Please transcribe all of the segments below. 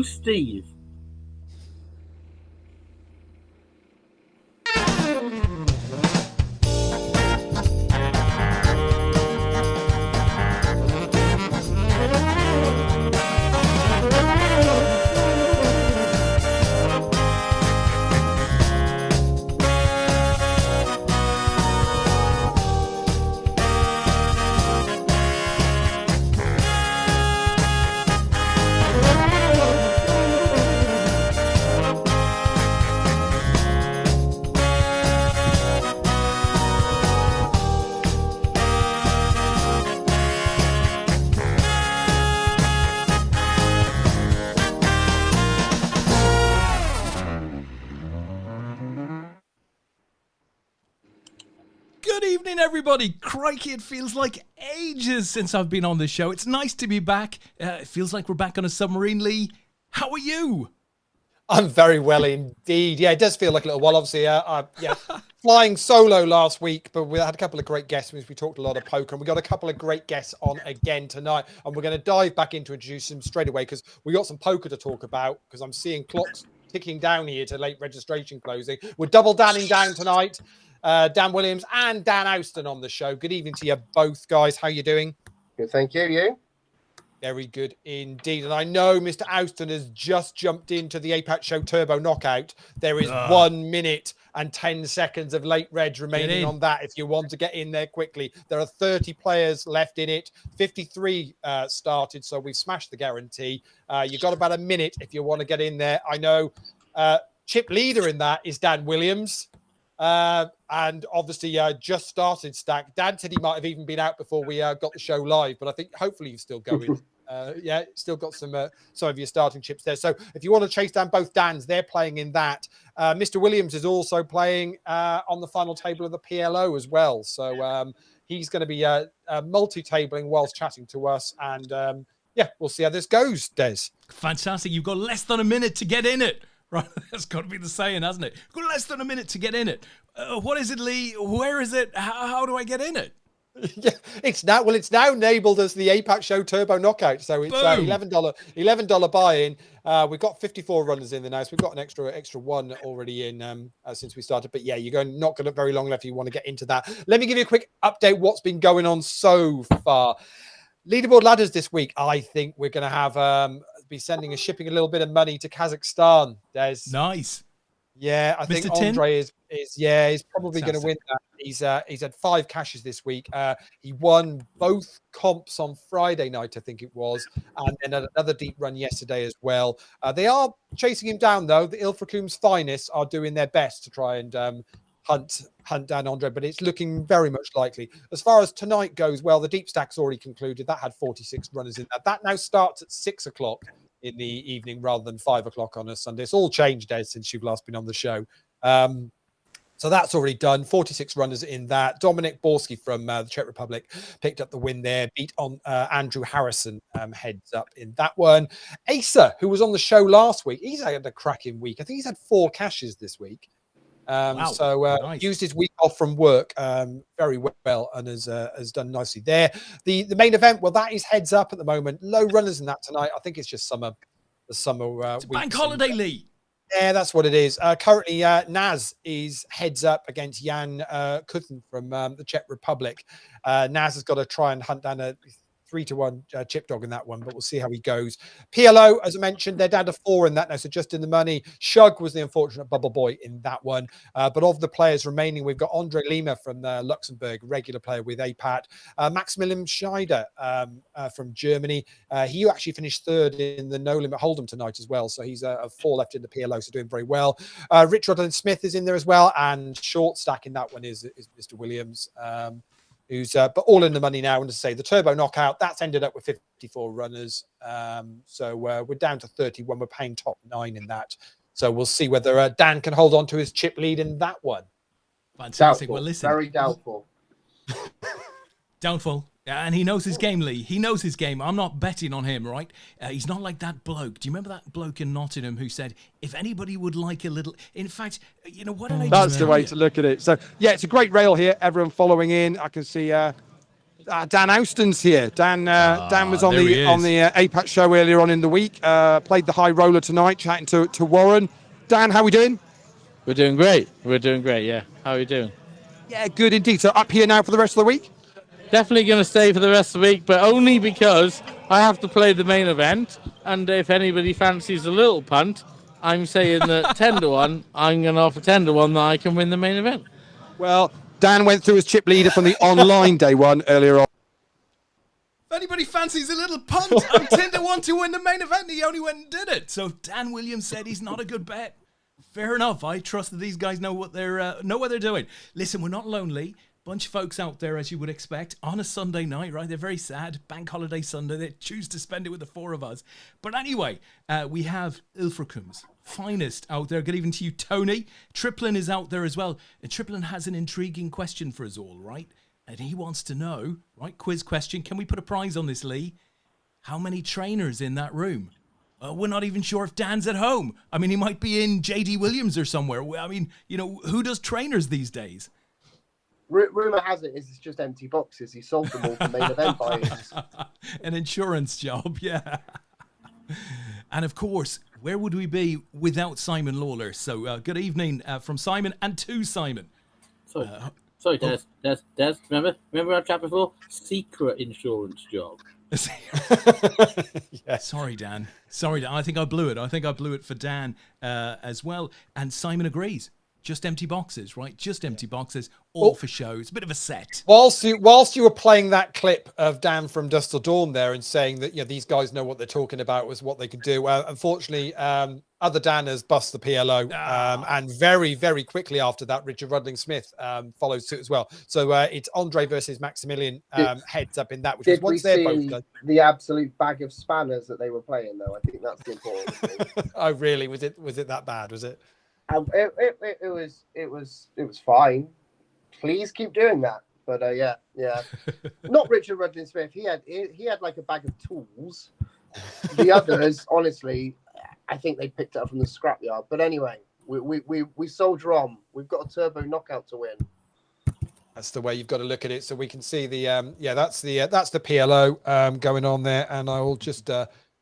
Who's Steve? Everybody, crikey, it feels like ages since I've been on this show. It's nice to be back. It feels like we're back on a submarine, Lee. How are you? I'm very well indeed. Yeah, it does feel like a little while. Obviously, flying solo last week, but we had a couple of great guests. We talked a lot of poker, and we got a couple of great guests on again tonight. And we're going to dive back into introduce them straight away because we got some poker to talk about. Because I'm seeing clocks ticking down here to late registration closing. We're double danning down tonight. Dan Williams and Dan Owston on the show. Good evening to you both, guys. How you doing? Good, thank you. You? Very good indeed. And I know Mr. Owston has just jumped into the APAT Show Turbo Knockout. There is 1 minute and 10 seconds of late reg remaining on that if you want to get in there quickly. There are 30 players left in it. 53 started, so we've smashed the guarantee. You've got about a minute if you want to get in there. I know chip leader in that is Dan Williams. And obviously just started Stack. Dan said he might have even been out before we got the show live, but I think hopefully he's still going. Still got some of your starting chips there. So if you want to chase down both Dans, they're playing in that. Mr. Williams is also playing on the final table of the PLO as well. So he's going to be multi-tabling whilst chatting to us. And we'll see how this goes, Des. Fantastic. You've got less than a minute to get in it. Right, that's got to be the saying, hasn't it? We've got less than a minute to get in it. What is it, Lee? Where is it? How do I get in it? Yeah, it's now enabled as the APAT Show Turbo Knockout. So it's $11 buy-in. We've got 54 runners in there now, so we've got an extra one already in since we started. But yeah, you're not going to very long left if you want to get into that. Let me give you a quick update what's been going on so far. Leaderboard ladders this week. I think we're going to have be shipping a little bit of money to Kazakhstan. Des. Nice. Yeah, I think Andre is he's probably going to win that. He's had 5 cashes this week. He won both comps on Friday night, I think it was, and then had another deep run yesterday as well. They are chasing him down though. The Ilfracombe's finest are doing their best to try and hunt down Andre, but it's looking very much likely. As far as tonight goes, well, the deep stack's already concluded. That had 46 runners in that. That now starts at 6 o'clock in the evening rather than 5 o'clock on a Sunday. It's all changed, Ed, since you've last been on the show. So that's already done. 46 runners in that. Dominic Borski from the Czech Republic picked up the win there. Beat on Andrew Harrison heads up in that one. Asa, who was on the show last week, he's had a cracking week. I think he's had 4 cashes this week. Nice. Used his week off from work very well and has done nicely there. The main event, well, that is heads up at the moment. Low runners in that tonight. I think it's just the summer it's bank holiday, Lee. Yeah, that's what it is. Currently, Naz is heads up against Jan Kuthen from the Czech Republic. Naz has got to try and hunt down a 3-1 chip dog in that one, but we'll see how he goes. PLO, as I mentioned, they're down to 4 in that now, so just in the money. Shug was the unfortunate bubble boy in that one. But of the players remaining, we've got Andre Lima from Luxembourg, regular player with APAT. Maximilian Scheider from Germany. He actually finished 3rd in the No Limit Hold'em tonight as well, so he's a 4 left in the PLO, so doing very well. Richard Smith is in there as well, and short stack in that one is Mr. Williams. Who's but all in the money now. And to say the Turbo Knockout, that's ended up with 54 runners. So we're down to 31. We're paying top 9 in that. So we'll see whether Dan can hold on to his chip lead in that one. Fantastic. Doubtful. Well, listen. Very doubtful. Doubtful. And he knows his game, Lee. He knows his game. I'm not betting on him, right? He's not like that bloke. Do you remember that bloke in Nottingham who said, if anybody would like a little... In fact, you know, what did I That's the way to look at it. So, yeah, it's a great rail here. Everyone following in. I can see Dan Owston's here. Dan was on there he the APAT show earlier on in the week. Played the high roller tonight, chatting to Warren. Dan, how we doing? We're doing great. Yeah. How are you doing? Yeah, good indeed. So up here now for the rest of the week? Definitely going to stay for the rest of the week, but only because I have to play the main event. And if anybody fancies a little punt, I'm saying that 10 to 1, I'm going to offer 10 to 1 that I can win the main event. Well, Dan went through his chip leader from the online day one earlier on. If anybody fancies a little punt, I'm 10 to 1 to win the main event. He only went and did it. So Dan Williams said he's not a good bet. Fair enough. I trust that these guys know what they're doing. Listen, we're not lonely. Bunch of folks out there, as you would expect, on a Sunday night, right? They're very sad. Bank holiday Sunday. They choose to spend it with the four of us. But anyway, we have Ilfracombe's finest out there. Good evening to you, Tony. Triplin is out there as well. And Triplin has an intriguing question for us all, right? And he wants to know, right? Quiz question. Can we put a prize on this, Lee? How many trainers in that room? We're not even sure if Dan's at home. I mean, he might be in JD Williams or somewhere. I mean, who does trainers these days? Rumor has it it's just empty boxes. He sold them all to main event buyers. An insurance job, yeah. And of course, where would we be without Simon Lawler? So good evening from Simon and to Simon. Sorry, Des. Remember our chat before? Secret insurance job. Yeah. Sorry, Dan. I think I blew it for Dan as well. And Simon agrees. Just empty boxes, right? Just empty boxes, all for show. It's a bit of a set. Whilst you were playing that clip of Dan from Dusk Till Dawn there and saying that these guys know what they're talking about was what they could do. Unfortunately, other Dan has bust the PLO, and very, very quickly after that, Richard Rudling Smith follows suit as well. So it's Andre versus Maximilian heads up in that, which was once they're both done. The absolute bag of spanners that they were playing, though. I think that's the important thing. Oh, really? Was it that bad? Was it? It was fine. Please keep doing that. But yeah. Not Richard Rudling Smith. He had like a bag of tools. The others, honestly, I think they picked it up from the scrapyard. But anyway, we soldier on. We've got a turbo knockout to win. That's the way you've got to look at it. So we can see the that's the PLO going on there, and I will just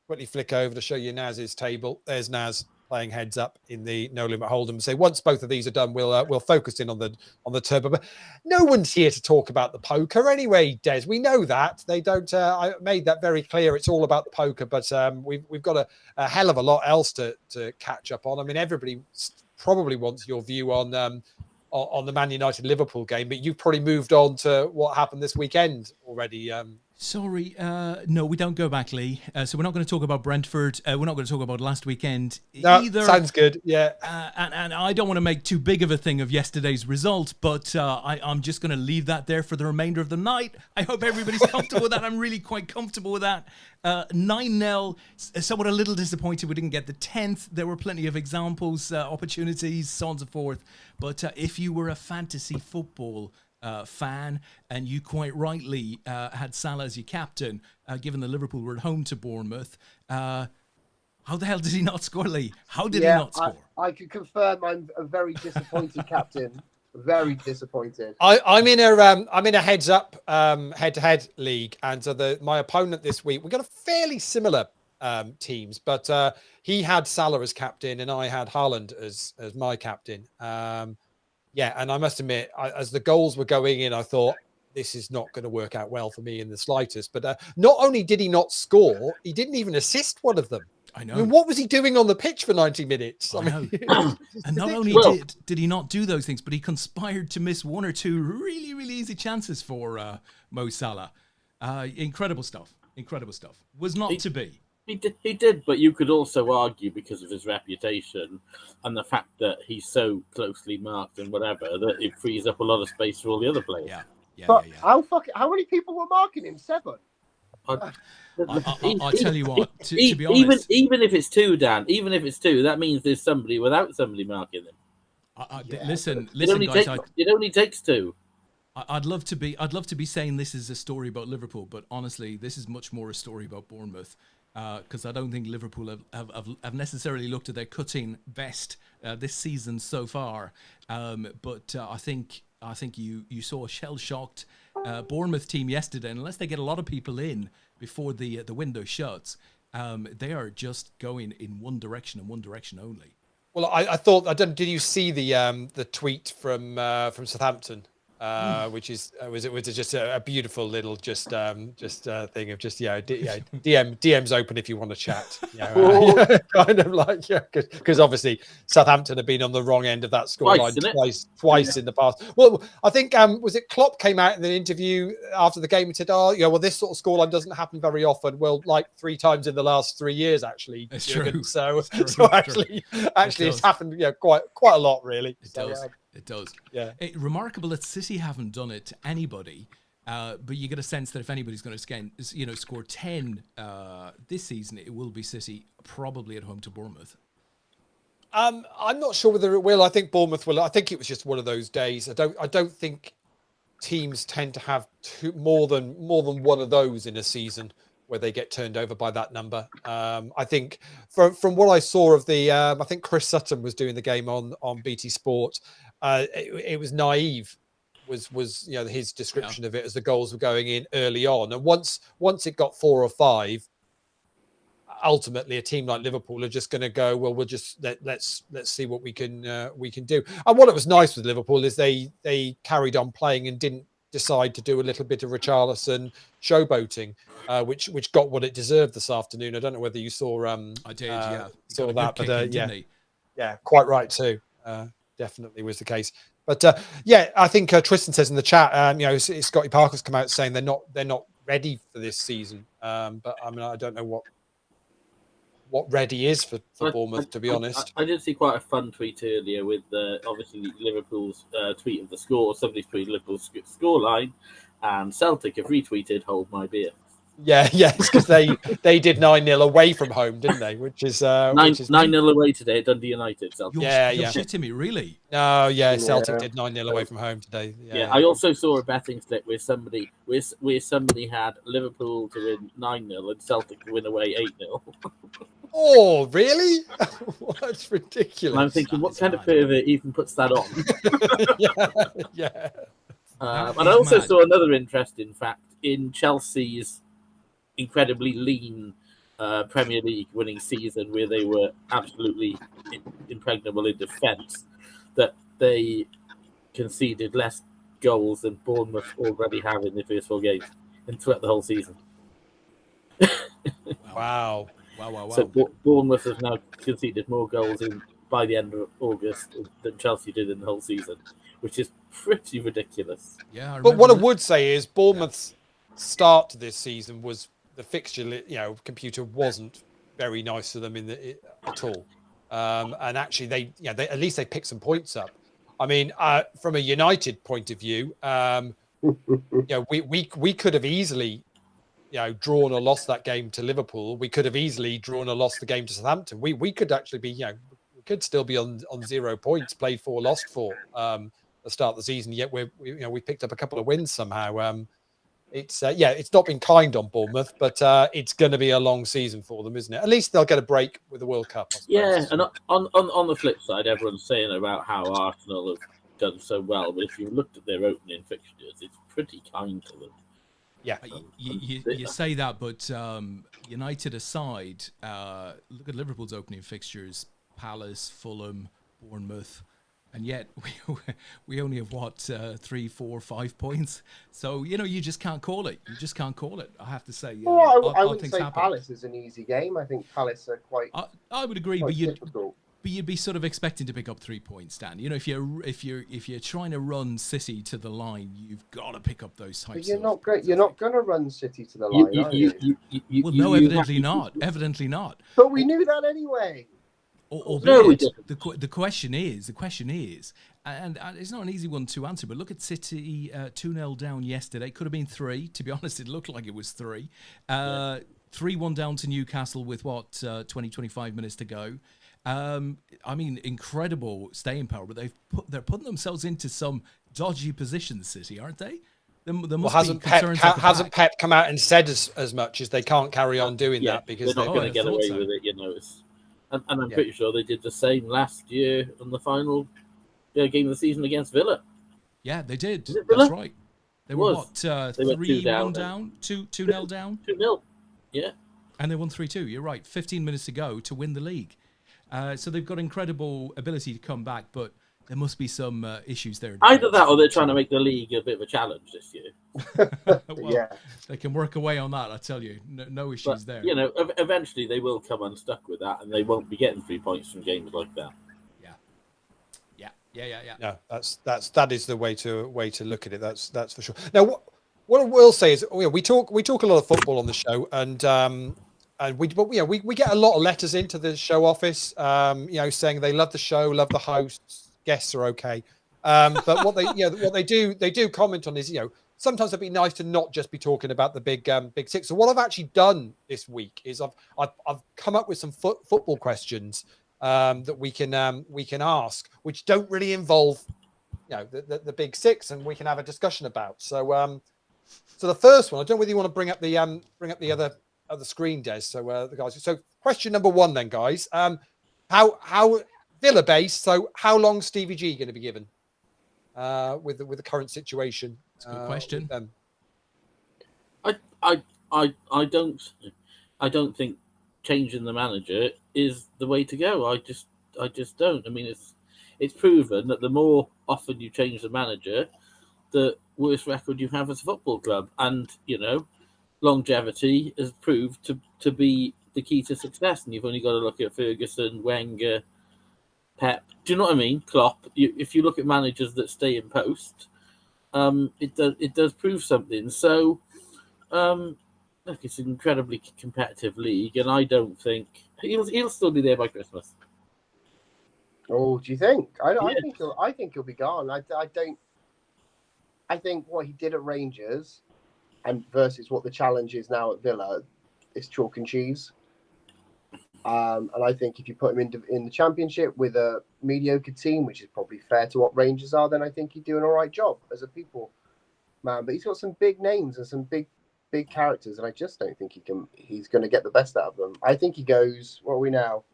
quickly flick over to show you Naz's table. There's Naz playing heads up in the No Limit Hold'em. So once both of these are done, we'll focus in on the turbo. But no one's here to talk about the poker anyway, Des. We know that they don't. I made that very clear. It's all about the poker, but we've got a hell of a lot else to catch up on. I mean, everybody probably wants your view on the Man United Liverpool game, but you've probably moved on to what happened this weekend already. Sorry, no, we don't go back, Lee. So we're not going to talk about Brentford. We're not going to talk about last weekend either. Sounds good, yeah. And I don't want to make too big of a thing of yesterday's result, but I'm just going to leave that there for the remainder of the night. I hope everybody's comfortable with that. I'm really quite comfortable with that. 9-0, somewhat a little disappointed we didn't get the 10th. There were plenty of examples, opportunities, so on and so forth. But if you were a fantasy football fan, and you quite rightly had Salah as your captain, given that Liverpool were at home to Bournemouth. How the hell did he not score, Lee? How did he not score? I can confirm I'm a very disappointed captain. Very disappointed. I'm in a heads up head-to-head league, and so my opponent this week, we've got a fairly similar teams, but he had Salah as captain and I had Haaland as my captain. Yeah, and I must admit, as the goals were going in, I thought this is not going to work out well for me in the slightest. But not only did he not score, he didn't even assist one of them. I know. I mean, what was he doing on the pitch for 90 minutes? I mean, and not only did he not do those things, but he conspired to miss one or two really, really easy chances for Mo Salah. Incredible stuff. Was not to be. He did, but you could also argue because of his reputation and the fact that he's so closely marked and whatever that it frees up a lot of space for all the other players. Yeah. How many people were marking him? 7. I'll tell you what. To be honest, even if it's 2, Dan, that means there's somebody without somebody marking him. Listen, guys. It only takes 2. I'd love to be saying this is a story about Liverpool, but honestly, this is much more a story about Bournemouth. Because I don't think Liverpool have necessarily looked at their cutting best this season so far. But I think you saw a shell-shocked Bournemouth team yesterday, and unless they get a lot of people in before the window shuts, they are just going in one direction and one direction only. Well, I thought I don't. Did you see the tweet from Southampton? Which is was it just a beautiful little thing of just DM's open if you want to chat, kind of like because obviously Southampton have been on the wrong end of that scoreline twice in the past. Well, I think was it Klopp came out in an interview after the game and said, well, this sort of scoreline doesn't happen very often. Well, like 3 times in the last 3 years actually. It's true. So True. actually it's happened quite a lot really. It does. It does. Yeah. Remarkable that City haven't done it to anybody, but you get a sense that if anybody's going to score 10 this season, it will be City, probably at home to Bournemouth. I'm not sure whether it will. I think Bournemouth will. I think it was just one of those days. I don't think teams tend to have more than one of those in a season where they get turned over by that number. I think from what I saw of the, I think Chris Sutton was doing the game on BT Sport. It was naive, was his description of it as the goals were going in early on, and once it got 4 or 5, ultimately a team like Liverpool are just going to go, well, we'll just let's see what we can do. And what it was nice with Liverpool is they carried on playing and didn't decide to do a little bit of Richarlison showboating, which got what it deserved this afternoon. I don't know whether you saw. I did, yeah. Saw that, but didn't he? Yeah, quite right too. Definitely was the case. But I think Tristan says in the chat, Scotty Parker's come out saying they're not ready for this season. But I mean, I don't know what ready is for Bournemouth, to be honest. I did see quite a fun tweet earlier with obviously Liverpool's tweet of the score. Somebody's tweeted Liverpool's scoreline, and Celtic have retweeted "Hold my beer." Yeah, it's because they did 9-0 away from home, didn't they? Which is 9-0 away today at Dundee United. Celtic. You're shitting me, really? No, Celtic did 9-0 away from home today. Yeah, I also saw a betting slip where somebody had Liverpool to win 9-0 and Celtic to win away 8-0. Oh, really? That's ridiculous. And I'm thinking, what kind of pervert even puts that on? Yeah. And I also saw another interesting fact in Chelsea's incredibly lean Premier League winning season, where they were absolutely impregnable in defence, that they conceded less goals than Bournemouth already have in their first 4 games and throughout the whole season. Wow. So Bournemouth has now conceded more goals by the end of August than Chelsea did in the whole season, which is pretty ridiculous. Yeah, but what I would say is Bournemouth's start to this season was the fixture, computer wasn't very nice to them at all. And actually, they at least they picked some points up. I mean, from a United point of view, we could have easily, drawn or lost that game to Liverpool. We could have easily drawn or lost the game to Southampton. We could actually be, we could still be on 0 points, played 4, lost 4 at the start of the season. Yet we picked up a couple of wins somehow. It's not been kind on Bournemouth, but it's going to be a long season for them, isn't it? At least they'll get a break with the World Cup. Yeah, and on the flip side, everyone's saying about how Arsenal have done so well, but if you looked at their opening fixtures, it's pretty kind to them. Yeah, you say that, but United aside, look at Liverpool's opening fixtures: Palace, Fulham, Bournemouth. And yet we only have 3, 4, 5 points. So you just can't call it. You just can't call it. I have to say. Well, I wouldn't say Palace is an easy game. I think Palace are quite. I would agree, quite but you'd be sort of expecting to pick up 3 points, Dan. If you're trying to run City to the line, you've got to pick up those types. But you're not going to run City to the line, are you? Well, no, evidently not. Evidently not. But we knew that anyway. The question is, and it's not an easy one to answer, but look at City 2-0 down yesterday. Could have been 3. To be honest, it looked like it was 3. 3-1 down to Newcastle with 20-25 minutes to go. I mean, incredible staying power, but they're putting themselves into some dodgy positions, City, aren't they? Hasn't Pep come out and said as much as they can't carry on doing that because they're not going to get away with it, And I'm pretty sure they did the same last year in the final game of the season against Villa. Yeah, they did. That's right. They were was. what? They were 3-1 2-0 down, 2-0 down, 2-0. Yeah. and they won 3-2. You're right. 15 minutes to go to win the league. So they've got incredible ability to come back, but there must be some issues there. Either that, or they're trying to make the league a bit of a challenge this year. Well, Yeah. they can work away on that. I tell you, no issues But there. you know, eventually they will come unstuck with that, and they won't be getting 3 points from games like that. Yeah. No, that is the way to look at it. That's for sure. Now, what I will say is, we talk a lot of football on the show, and we get a lot of letters into the show office, saying they love the show, love the hosts, guests are okay, but what they do comment on is, sometimes it'd be nice to not just be talking about the big six. So what I've actually done this week is I've come up with some football questions that we can ask, which don't really involve the big six, and we can have a discussion about. So the first one, I don't know whether you want to bring up the other screen, Des. So the guys. So question number 1, then, guys. How Villa based? So how long Stevie G going to be given with the current situation? That's a good question. I don't think changing the manager is the way to go. I just don't. I mean, it's proven that the more often you change the manager, the worse record you have as a football club, and longevity has proved to be the key to success. And you've only got to look at Ferguson, Wenger, Pep. Do you know what I mean? Klopp. If you look at managers that stay in post, it does prove something. So, look, it's an incredibly competitive league, and I don't think he'll still be there by Christmas. Oh, do you think? I Yeah. think he'll be gone. I think what he did at Rangers and versus what the challenge is now at Villa is chalk and cheese. And I think if you put him in the Championship with a mediocre team, which is probably fair to what Rangers are, then I think he'd do an all right job as a people man. But he's got some big names and some big characters, and I just don't think he's going to get the best out of them. I think he goes, what are we now?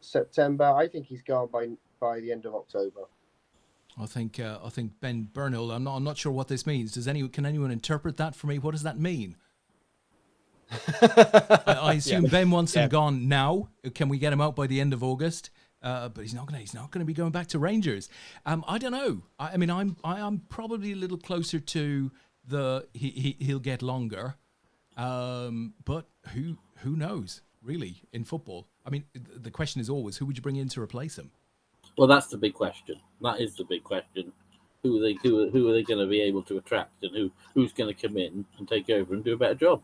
September. I think he's gone by the end of October. I think Ben Bernal. I'm not sure what this means. Can anyone interpret that for me? What does that mean? I assume Ben wants him gone now. Can we get him out by the end of August? But he's not going to be going back to Rangers. I don't know. I mean, I'm probably a little closer to he'll get longer. But who knows really in football? I mean, the question is always, who would you bring in to replace him? Well, that's the big question. That is the big question. Who are they going to be able to attract, and who's going to come in and take over and do a better job?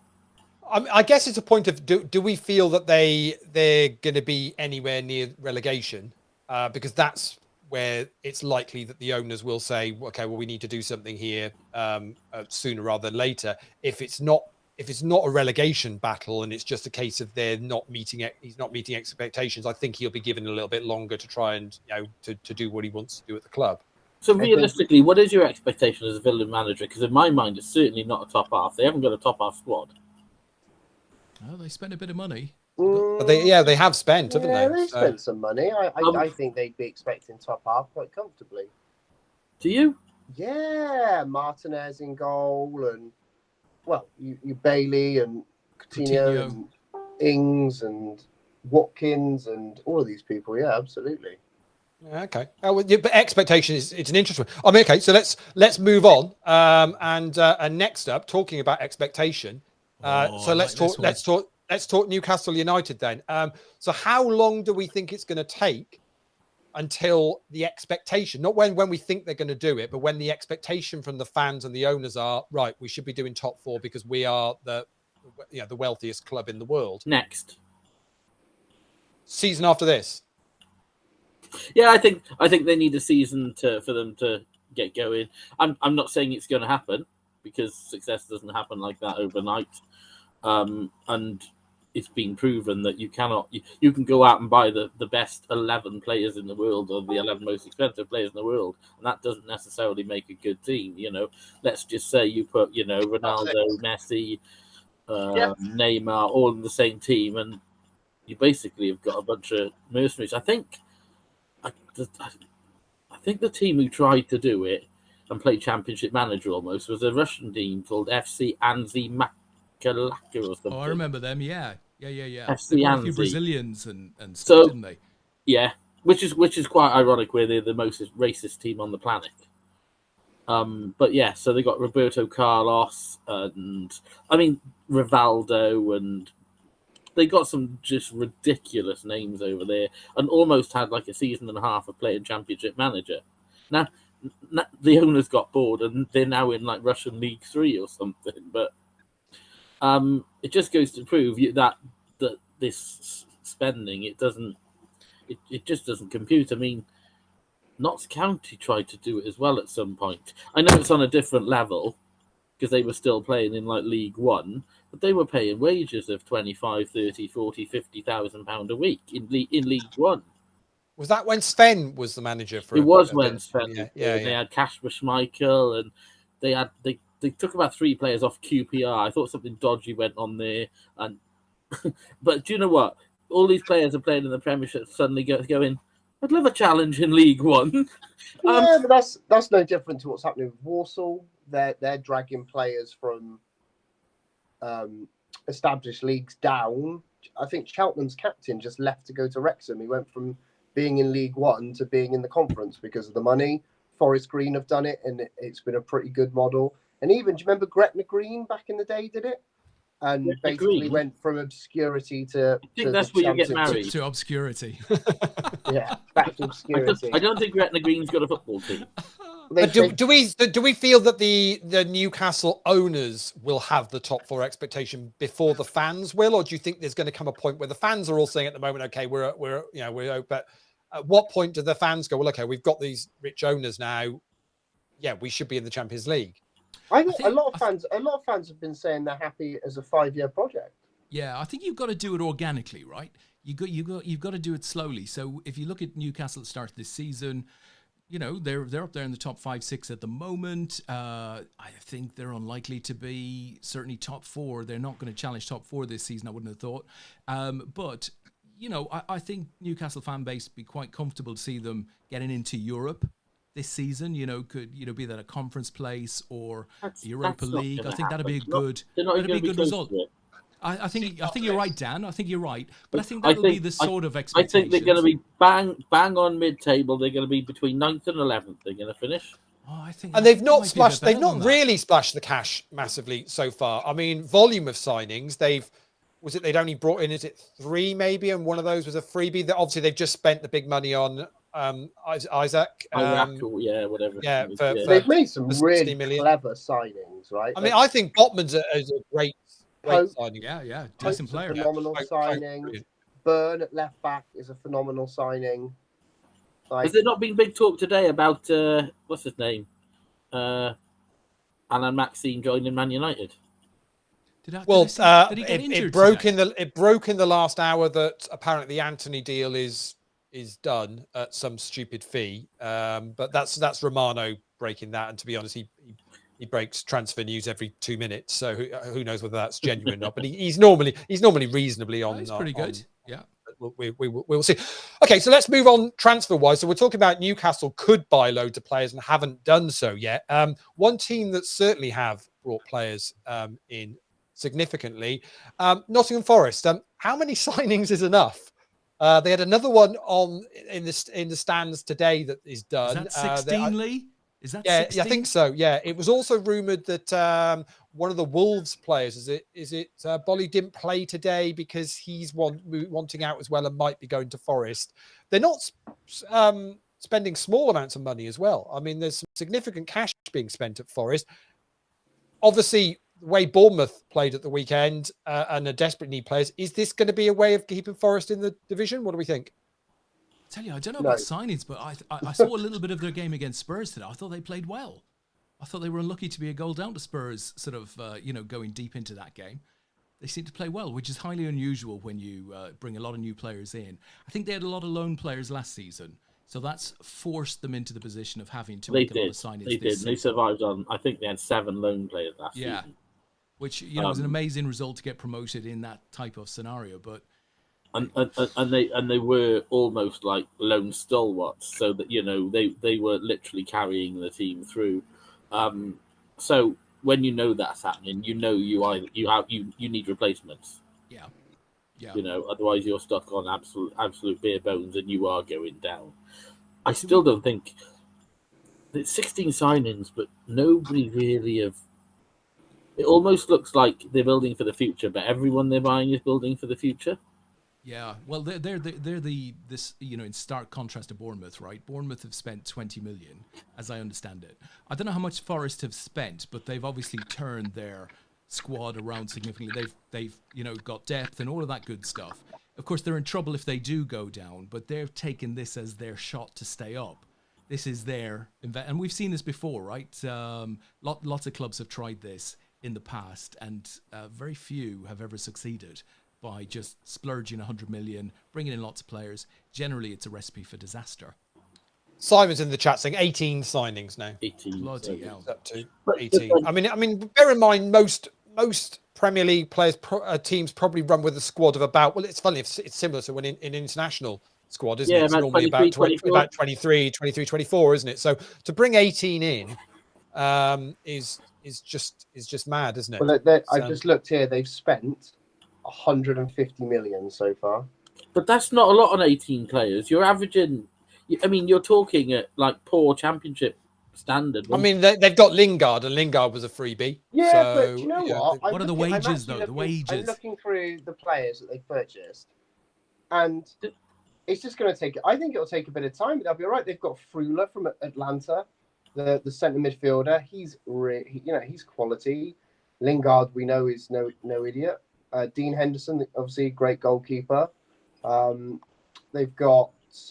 I guess it's a point of do we feel that they're going to be anywhere near relegation? Because that's where it's likely that the owners will say, okay, well, we need to do something here sooner rather than later. If it's not a relegation battle and it's just a case of he's not meeting expectations, I think he'll be given a little bit longer to try and to do what he wants to do at the club. So realistically, what is your expectation as a Villa manager? Because in my mind, it's certainly not a top half. They haven't got a top half squad. Oh, they spent a bit of money. But they have spent, haven't they? They spent some money. I think they'd be expecting top half quite comfortably. Do you? Yeah, Martinez in goal, and you Bailey and Coutinho and Ings and Watkins and all of these people. Yeah, absolutely. Okay. But expectation is it's an interesting one. I mean, okay, so let's move on. And next up, talking about expectation. Let's talk Newcastle United then. So how long do we think it's going to take until the expectation, not when we think they're going to do it, but when the expectation from the fans and the owners are, right, we should be doing top 4 because we are the wealthiest club in the world. Next season after this. Yeah, I think they need a season for them to get going. I'm not saying it's going to happen, because success doesn't happen like that overnight. And it's been proven that you can go out and buy the best 11 players in the world, or the 11 most expensive players in the world, and that doesn't necessarily make a good team. Let's just say you put Ronaldo, Messi, Neymar all in the same team, and you basically have got a bunch of mercenaries. I think the team who tried to do it and played Championship Manager almost, was a Russian team called FC Anzi Makalaka or something. Oh, I remember them. Yeah. FC They got a few Anzi. Brazilians and stuff, So- didn't they? Yeah, which is quite ironic. Where they're the most racist team on the planet. But yeah, so they got Roberto Carlos and Rivaldo, and they got some just ridiculous names over there, and almost had like a season and a half of playing Championship Manager. Now the owners got bored, and they're now in like Russian League 3 or something. But it just goes to prove that this spending it just doesn't compute. I mean, Notts County tried to do it as well at some point. I know it's on a different level because they were still playing in like League 1, but they were paying wages of 25, 30, 40, 50,000 pound a week in League 1. Was that when Sven was the manager for? It was a when bit? Sven. Yeah. They had Kasper Schmeichel, and they took about 3 players off QPR. I thought something dodgy went on there, and but do you know what? All these players are playing in the Premiership. Suddenly going, I'd love a challenge in League 1. Yeah, but that's no different to what's happening with Walsall. They're dragging players from established leagues down. I think Cheltenham's captain just left to go to Wrexham. He went from being in League 1 to being in the Conference because of the money. Forest Green have done it, and it's been a pretty good model. And even, do you remember Gretna Green back in the day did it? And Gretna basically Green? went from obscurity to... I think that's where you get married. To obscurity. Yeah, back to obscurity. I don't think Gretna Green's got a football team. They- Do we feel that the Newcastle owners will have the top 4 expectation before the fans will, or do you think there's going to come a point where the fans are all saying at the moment, okay, we're but at what point do the fans go, well, okay, we've got these rich owners now, yeah, we should be in the Champions League? I think a lot of fans have been saying they're happy as a 5-year project. Yeah, I think you've got to do it organically, right? You've got to do it slowly. So if you look at Newcastle at the start of this season, you know, they're up there in the top 5-6 at the moment. I think they're unlikely to be certainly top 4. They're not going to challenge top 4 this season, I wouldn't have thought. But, you know, I think Newcastle fan base would be quite comfortable to see them getting into Europe this season. You know, could be that a conference place or Europa League. I think that'd be a good result. I think you're right, Dan. I think you're right, but I think that'll be the sort of expectation. I think they're going to be bang on mid-table. They're going to be between 9th and 11th. They're going to finish. Oh, I think, and they've not splashed. They've not really splashed the cash massively so far. I mean, volume of signings. They'd only brought in 3 maybe, and one of those was a freebie. That obviously they've just spent the big money on Isaac. Whatever. Yeah, they've made some really million. clever signings, right? I mean, I think Botman's is a great signing. Yeah, decent player. Phenomenal signing. Byrne at left back is a phenomenal signing. Has there not been big talk today about what's his name, Alan Maxine joining Man United? Did he get injured? It broke in the last hour that apparently the Anthony deal is done at some stupid fee. But that's Romano breaking that, and to be honest, he breaks transfer news every 2 minutes, so who knows whether that's genuine or not. But he's normally reasonably on. He's pretty good. Yeah. We'll see. Okay, so let's move on transfer wise. So we're talking about Newcastle could buy loads of players and haven't done so yet. One team that certainly have brought players in significantly, Nottingham Forest. How many signings is enough? They had another one in the stands today that is done. Is that 16, Lee? Is that 16? I think so. Yeah, it was also rumoured that one of the Wolves players is it Bolly didn't play today because he's wanting out as well and might be going to Forest. They're not spending small amounts of money as well. I mean, there's some significant cash being spent at Forest. Obviously, the way Bournemouth played at the weekend and are desperate need players, is this going to be a way of keeping Forest in the division? What do we think? I tell you, I don't know about signings, but I saw a little bit of their game against Spurs today. I thought they played well. I thought they were unlucky to be a goal down to Spurs, sort of, going deep into that game. They seem to play well, which is highly unusual when you bring a lot of new players in. I think they had a lot of loan players last season, so that's forced them into the position of having to make a lot of signings. They did. They survived on, I think they had 7 loan players last season. Which, was an amazing result to get promoted in that type of scenario, but... And they were almost like lone stalwarts, so that they were literally carrying the team through. So when you know that's happening, you know you need replacements. Yeah. You know, otherwise you're stuck on absolute bare bones, and you are going down. I still don't think it's 16 signings, but nobody really have. It almost looks like they're building for the future, but everyone they're buying is building for the future. Yeah, well, they're this in stark contrast to Bournemouth, right? Bournemouth have spent 20 million, as I understand it. I don't know how much Forest have spent, but they've obviously turned their squad around significantly. They've got depth and all of that good stuff. Of course, they're in trouble if they do go down, but they've taken this as their shot to stay up. This is their and we've seen this before, right? Lots of clubs have tried this in the past, and very few have ever succeeded by just splurging 100 million, bringing in lots of players. Generally, it's a recipe for disaster. Simon's in the chat saying 18 signings now. 18. Bloody hell. Up to 18. I mean, bear in mind most Premier League players teams probably run with a squad of about. Well, it's funny. It's similar to when in international squad, isn't it? It's normally about 23, 24, isn't it? So to bring 18 in is just mad, isn't it? Well, I just looked here. They've spent 150 million so far. But that's not a lot on 18 players. You're averaging. I mean, you're talking at like poor Championship standard. I mean, they've got Lingard, and Lingard was a freebie. Yeah, so, but you know what? What are the wages, though? The wages. I'm looking through the players that they purchased, and it's just going to take. I think it'll take a bit of time, but they'll be all right. They've got Frula from Atlanta, the centre midfielder. He's he's quality. Lingard, we know, is no idiot. Dean Henderson, obviously a great goalkeeper. They've got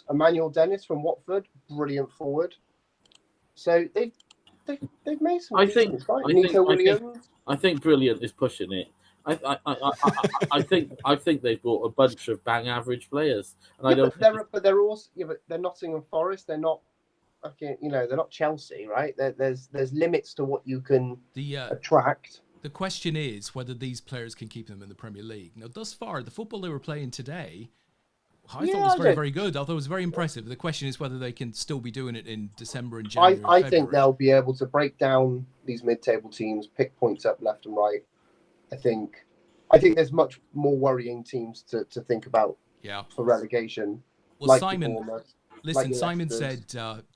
Emmanuel Dennis from Watford, brilliant forward. So they've made some. I think Brilliant is pushing it. I think they've bought a bunch of bang average players, and but they're also they're Nottingham Forest. They're not. Okay, they're not Chelsea, right? There's limits to what you can attract. The question is whether these players can keep them in the Premier League. Now, thus far, the football they were playing today, I thought was very, very good. I thought it was very impressive. The question is whether they can still be doing it in December and January. I think they'll be able to break down these mid-table teams, pick points up left and right. I think there's much more worrying teams to think about for relegation. Well, like Simon, listen, Simon said,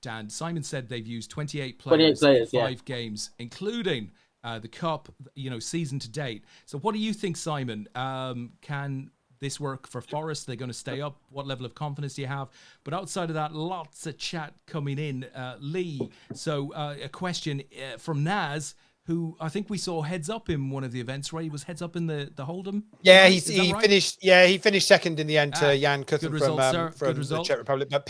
Dan, Simon said they've used 28 players in 5 games, including the Cup, season to date. So what do you think, Simon? Can this work for Forest? They're going to stay up. What level of confidence do you have? But outside of that, lots of chat coming in. Lee, so a question from Naz, who I think we saw heads up in one of the events, right? He was heads up in the Hold'em. Yeah, he finished. Yeah, he finished second in the end to Jan Kutten from the Czech Republic. But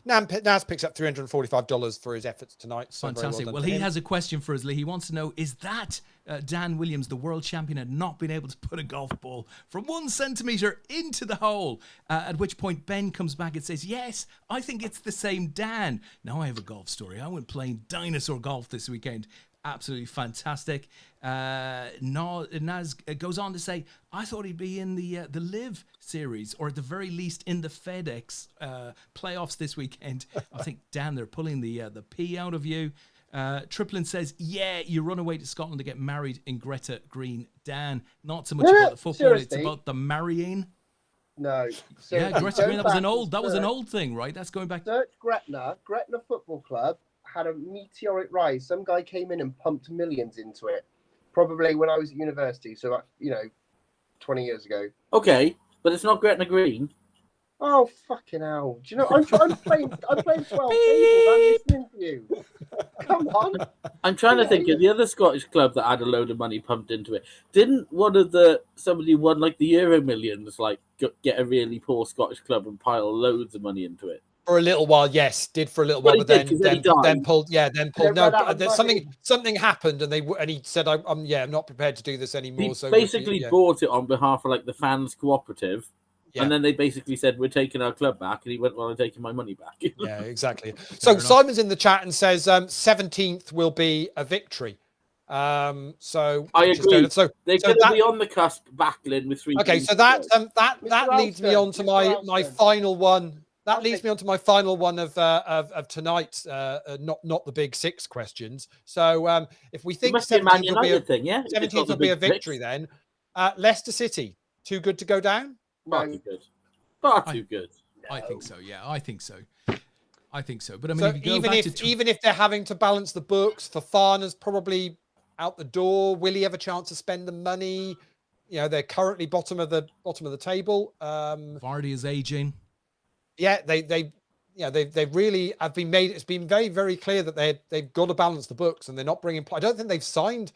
Naz picks up $345 for his efforts tonight. So fantastic. Well, he has a question for us, Lee. He wants to know: is that Dan Williams, the world champion, had not been able to put a golf ball from 1 centimeter into the hole? At which point Ben comes back and says, "Yes, I think it's the same Dan." Now I have a golf story. I went playing dinosaur golf this weekend. Absolutely fantastic. Naz goes on to say, I thought he'd be in the Live series, or at the very least in the FedEx playoffs this weekend. I think, Dan, they're pulling the P out of you. Triplin says, yeah, you run away to Scotland to get married in Greta Green. Dan, not so much about the football, seriously? It's about the marrying. No. Yeah, Greta Green, that was an old thing, right? That's going back. Search Gretna Football Club had a meteoric rise. Some guy came in and pumped millions into it. Probably when I was at university, so 20 years ago. Okay, but it's not Gretna Green. Oh fucking hell! Do you know I'm playing 12 tables. I'm listening to you. Come on. I'm trying to think of the other Scottish club that had a load of money pumped into it. Didn't somebody won like the Euro Millions, like get a really poor Scottish club and pile loads of money into it? For a little while, yes, did for a little while, but then pulled. No, something happened, and he said, "I'm not prepared to do this anymore." He basically bought it on behalf of like the fans cooperative, and then they basically said, "We're taking our club back," and he went, "Well, I'm taking my money back." Yeah, exactly. So Simon's in the chat and says 17th will be a victory. So I agree. So they're going to be on the cusp, battling with 3. Okay, so that leads me on to my final one. that leads me on to my final one of tonight's not the big six questions. So if we It think must be a Man 17th will be United thing, yeah? If it's not 17th the will be a big victory, six. then Leicester City, too good to go down. Far too good. Far too good. I think so. Yeah, I think so. I think so. But I mean, So if you go even back if to even if they're having to balance the books, Fofana's probably out the door. Will he have a chance to spend the money? You know, they're currently bottom of the table. Vardy is aging. Yeah, they really have been made. It's been very, very clear that they've got to balance the books, and they're not bringing. I don't think they've signed,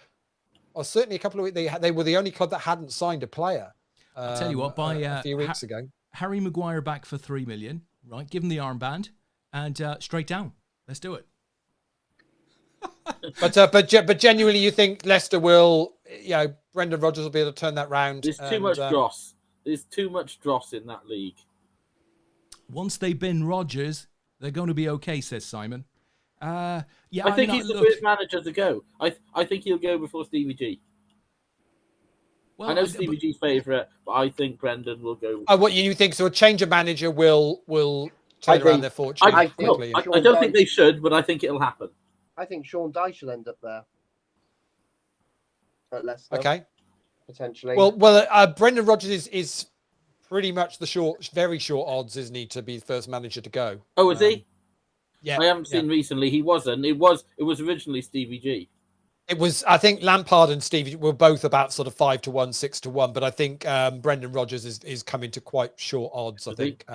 or certainly a couple of weeks. They were the only club that hadn't signed a player. I'll tell you what. By a few weeks ago, Harry Maguire back for 3 million. Right, give him the armband and straight down. Let's do it. but genuinely, you think Leicester will? You know, Brendan Rodgers will be able to turn that round. There's too much dross. There's too much dross in that league. Once they bin Rodgers, they're going to be okay, says Simon. Yeah, I think he's the first manager to go. I think he'll go before Stevie G. Well, I know Stevie G's favourite, but I think Brendan will go. What you think? So a change of manager will turn around their fortune quickly. I don't think they should, but I think it'll happen. I think Sean Dyche will end up there at Leicester. Okay, potentially. Well, Brendan Rodgers is pretty much the very short odds, isn't he, to be the first manager to go? Oh, is he? Yeah, I haven't seen recently. He wasn't. It was originally Stevie G. It was. I think Lampard and Stevie were both about sort of 5-1, 6-1, but I think Brendan Rodgers is coming to quite short odds. I think.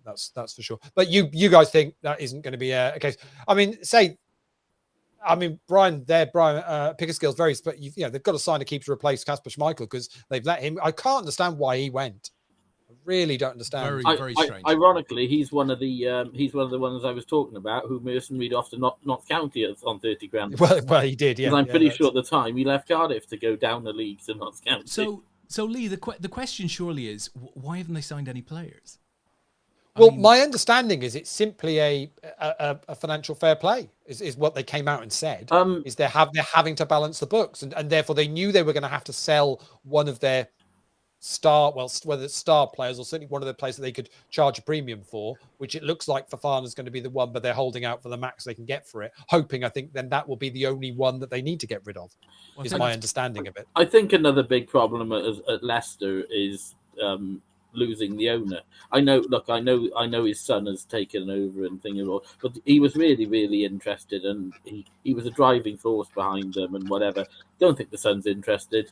That's for sure. But you guys think that isn't going to be a case? I mean, Brian Pickersgill's very, but they've got to sign a keeper to replace Kasper Schmeichel because they've let him. I can't understand why he went. I really don't understand. Very strange. Ironically, he's one of the ones I was talking about who mercenaried off to Notts County on 30 grand. Well, he did. Yeah, I'm pretty sure at the time he left Cardiff to go down the league to Notts County. So Lee, the question surely is, why haven't they signed any players? My understanding is it's simply a financial fair play is what they came out and said. Is they're having to balance the books, and therefore they knew they were going to have to sell one of their whether it's star players or certainly one of the players that they could charge a premium for, which it looks like Fofana's going to be the one, but they're holding out for the max they can get for it, hoping I think then that will be the only one that they need to get rid of. Is my understanding of it. I think another big problem at Leicester is losing the owner. I know his son has taken over and thing, but he was really, really interested, and he was a driving force behind them and whatever. Don't think the son's interested.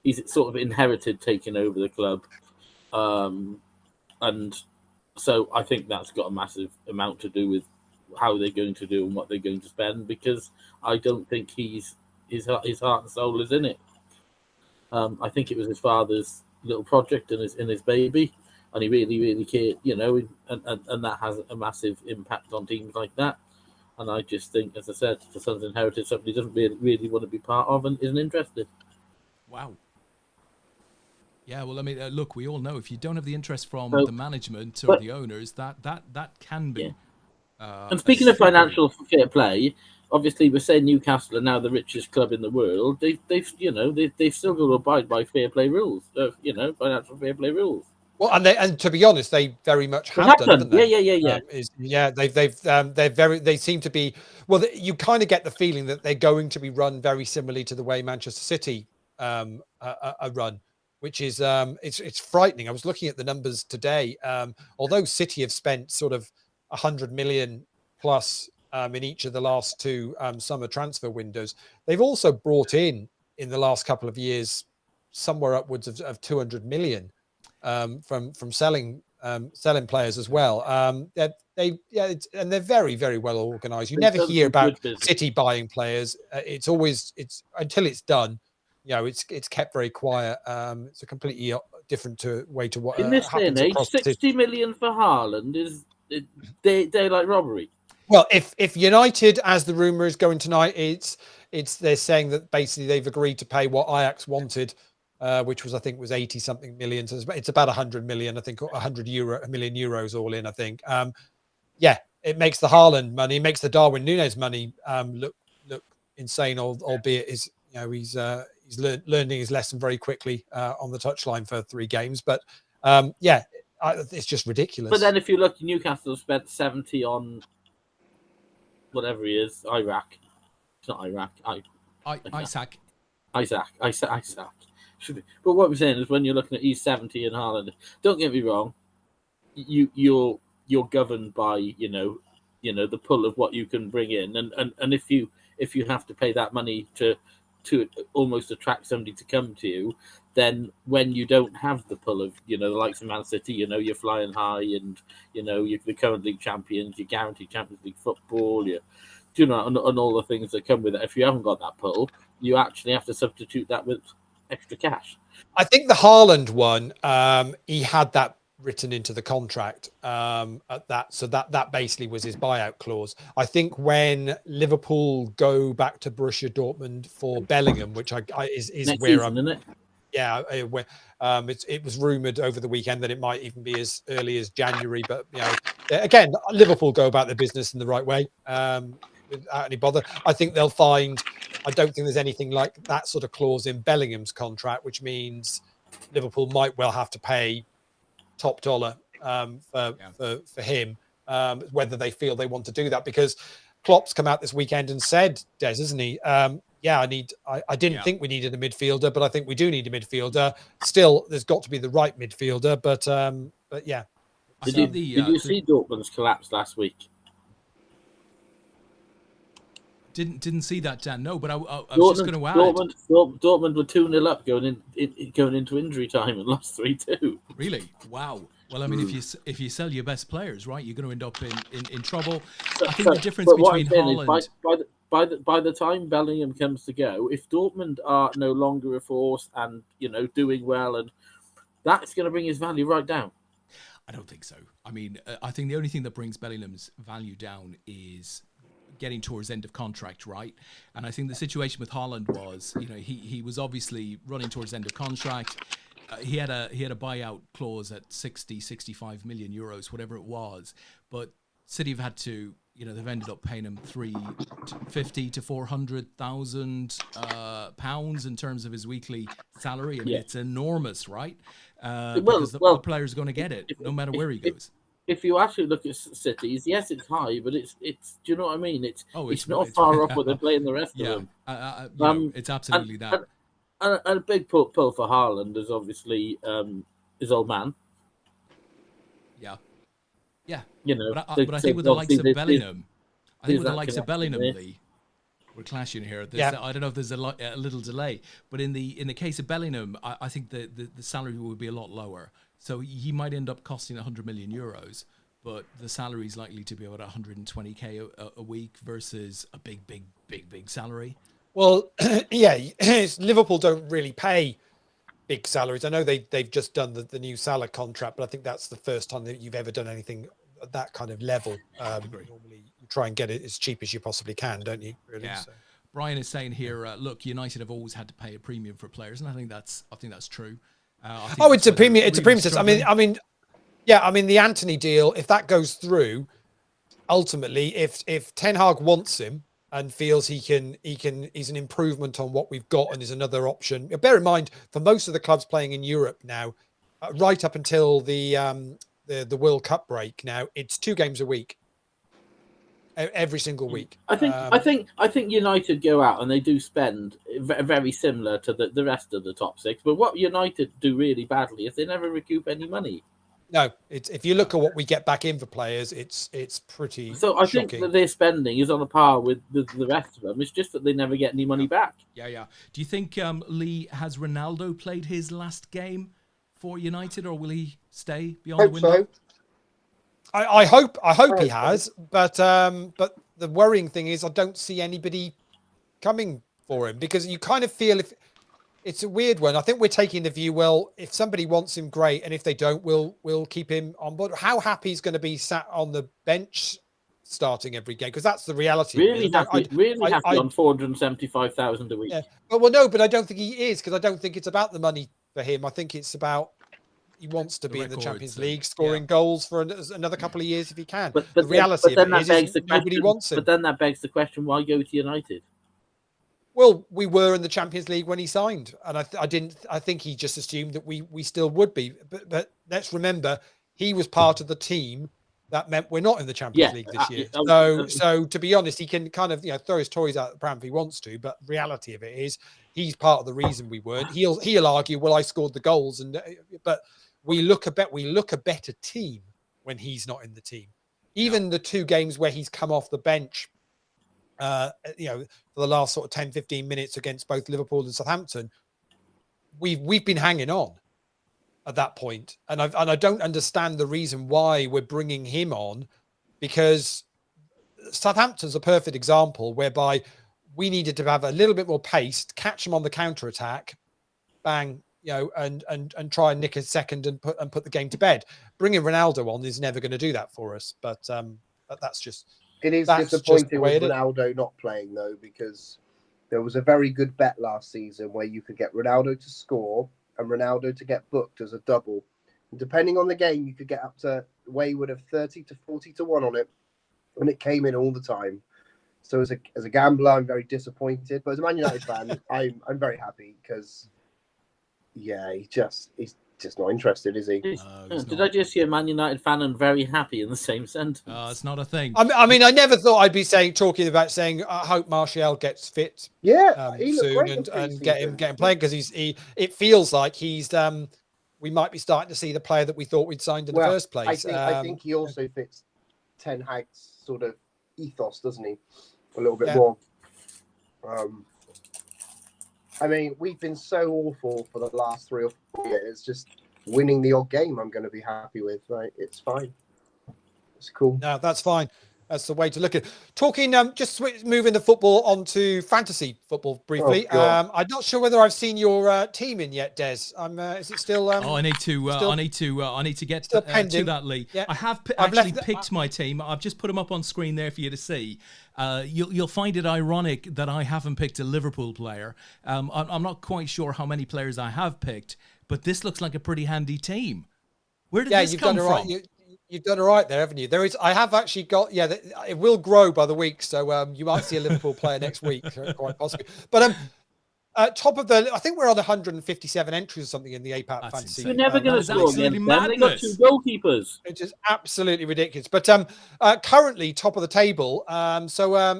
He's sort of inherited taking over the club, and so I think that's got a massive amount to do with how they're going to do and what they're going to spend. Because I don't think his heart and soul is in it. I think it was his father's little project and his baby, and he really, really cared, and that has a massive impact on teams like that. And I just think, as I said, the son's inherited something he doesn't really want to be part of and isn't interested. Wow. Yeah, well, I mean, look, we all know if you don't have the interest from the management or the owners, that can be. Yeah. And speaking of financial fair play, obviously we're saying Newcastle are now the richest club in the world. They've still got to abide by fair play rules. Financial fair play rules. Well, and to be honest, they very much have done, haven't they? Yeah. They seem to be. Well, you kind of get the feeling that they're going to be run very similarly to the way Manchester City are run, which is it's frightening. I was looking at the numbers today. Although City have spent sort of 100 million plus in each of the last two summer transfer windows, they've also brought in the last couple of years somewhere upwards of 200 million from selling players as well. And they're very, very well organised. You never hear about City buying players. It's until it's done. It's kept very quiet. It's a completely different way to what in this day and age. 60 million for Haaland is daylight robbery. Well, if United, as the rumour is going tonight, they're saying that basically they've agreed to pay what Ajax wanted, which was I think was 80 something million. So it's about 100 million, I think, €100 million euros all in. I think. It makes the Haaland money, it makes the Darwin Núñez money look insane, albeit he's learning his lesson very quickly on the touchline for 3 games. But it's just ridiculous. But then if you look, Newcastle spent 70 on whatever he is, Iraq. It's not Iraq. Isaac. Should be. But what we're saying is, when you're looking at E70 and Haaland, don't get me wrong, you're governed by the pull of what you can bring in, and if you have to pay that money to almost attract somebody to come to you, then when you don't have the pull of the likes of Man City, you're flying high, and you're the current league champions, you're guaranteed Champions League football, and all the things that come with it. If you haven't got that pull, you actually have to substitute that with extra cash. I think the Haaland one, he had that written into the contract at that, so that basically was his buyout clause. I think when Liverpool go back to Borussia Dortmund for Bellingham, which is Next where season, isn't it? Yeah, it was rumored over the weekend that it might even be as early as January. But again, Liverpool go about their business in the right way without any bother. I think they'll find. I don't think there's anything like that sort of clause in Bellingham's contract, which means Liverpool might well have to pay top dollar for him, whether they feel they want to do that, because Klopp's come out this weekend and said, Des, isn't he? I didn't think we needed a midfielder, but I think we do need a midfielder. Still, there's got to be the right midfielder, but yeah. Did you see Dortmund's collapse last week? Didn't see that, Dan. No, but I was just going to add. Dortmund were 2-0 up going into injury time and lost 3-2. Really? Wow. Well, I mean, if you sell your best players, right, you're going to end up in trouble. I think the difference between Haaland. By the time Bellingham comes to go, if Dortmund are no longer a force and doing well, and that's going to bring his value right down. I don't think so. I mean, I think the only thing that brings Bellingham's value down is getting towards end of contract, right? And I think the situation with Haaland was, he was obviously running towards end of contract. He had a buyout clause at 65 million euros, whatever it was. But City have had to, they've ended up paying him 350 to 400,000 pounds in terms of his weekly salary. I mean, it's enormous, right? Because the player's going to get it no matter where he goes. If you actually look at cities, yes, it's high, but it's. Do you know what I mean? It's not far off what they're playing the rest of them. It's absolutely that. And a big pull for Haaland is obviously his old man. Yeah. But I think with the likes of Bellingham, Lee, we're clashing here. I don't know if there's a little delay, but in the case of Bellingham, I think the salary would be a lot lower. So he might end up costing 100 million euros, but the salary is likely to be about 120k a week versus a big salary. Well, Liverpool don't really pay big salaries. I know they've just done the new Salah contract, but I think that's the first time that you've ever done anything at that kind of level. Normally, you try and get it as cheap as you possibly can, don't you? Really? Yeah. So. Brian is saying here, look, United have always had to pay a premium for players, and I think that's true. It's a premium. It's a premium. I mean, the Anthony deal, if that goes through, ultimately, if Ten Hag wants him and feels he's an improvement on what we've got and is another option. Bear in mind, for most of the clubs playing in Europe now, right up until the World Cup break, now it's 2 games a week, every single week. I think United go out and they do spend very similar to the rest of the top 6. But what United do really badly is they never recoup any money. No, if you look at what we get back in for players, it's pretty. So I shocking. think that their spending is on a par with the rest of them. It's just that they never get any money back. Yeah. Do you think Lee has Ronaldo played his last game for United, or will he stay beyond the window? So. I hope he has, but the worrying thing is I don't see anybody coming for him, because you kind of feel if it's a weird one. I think we're taking the view, well, if somebody wants him, great, and if they don't, we'll keep him on board. How happy he's going to be sat on the bench starting every game, because that's the reality. Really happy on 475,000 a week. Yeah. Well, no, but I don't think he is, because I don't think it's about the money for him. I think it's about he wants to be in the Champions League, scoring goals for another couple of years if he can. But the reality of it is nobody wants him. But then that begs the question: why go to United? Well, we were in the Champions League when he signed, and I think he just assumed that we still would be. But let's remember, he was part of the team that meant we're not in the Champions Yeah, League this year. I- So to be honest, he can kind of throw his toys out the pram if he wants to, but reality of it is he's part of the reason we weren't. He'll argue, well, I scored the goals, but we look a better team when he's not in the team. Even the 2 games where he's come off the bench, for the last sort of 10, 15 minutes against both Liverpool and Southampton, we've been hanging on at that point. And I don't understand the reason why we're bringing him on, because Southampton's a perfect example whereby we needed to have a little bit more pace, catch them on the counter attack, bang, and try and nick a second and put the game to bed. Bringing Ronaldo on is never going to do that for us. But that's just It is that's disappointing just the way with it is. Ronaldo not playing, though, because there was a very good bet last season where you could get Ronaldo to score and Ronaldo to get booked as a double. And depending on the game, you could get up to where you would have 30 to 40 to 1 on it. And it came in all the time. So as a gambler, I'm very disappointed. But as a Man United fan, I'm very happy because, he's just not interested, is he? Did I just hear Man United fan and very happy in the same sentence? It's not a thing. I mean, I never thought I'd be talking about saying I hope Martial gets fit He looked soon great in and pre-season. get him playing, because it feels like he's we might be starting to see the player that we thought we'd signed in the first place. I think he also fits Ten Hag's sort of ethos, doesn't he? A little bit more. I mean, we've been so awful for the last 3 or 4 years. Just winning the odd game, I'm going to be happy with. Right? It's fine. It's cool. No, that's fine. That's the way to look at it. Talking, just moving the football onto fantasy football briefly. Oh, I'm not sure whether I've seen your team in yet, Des. Is it still? I need to get to that, Lee. Yeah. I have picked my team. I've just put them up on screen there for you to see. You'll find it ironic that I haven't picked a Liverpool player. I'm not quite sure how many players I have picked, but this looks like a pretty handy team. Where did this come from? Right. You've done all right there, haven't you? I have actually got, it will grow by the week. So you might see a Liverpool player next week, quite possibly. But top of I think we're on 157 entries or something in the APAT fantasy. You're never going to score against them. They got 2 goalkeepers. It's just absolutely ridiculous. But currently top of the table.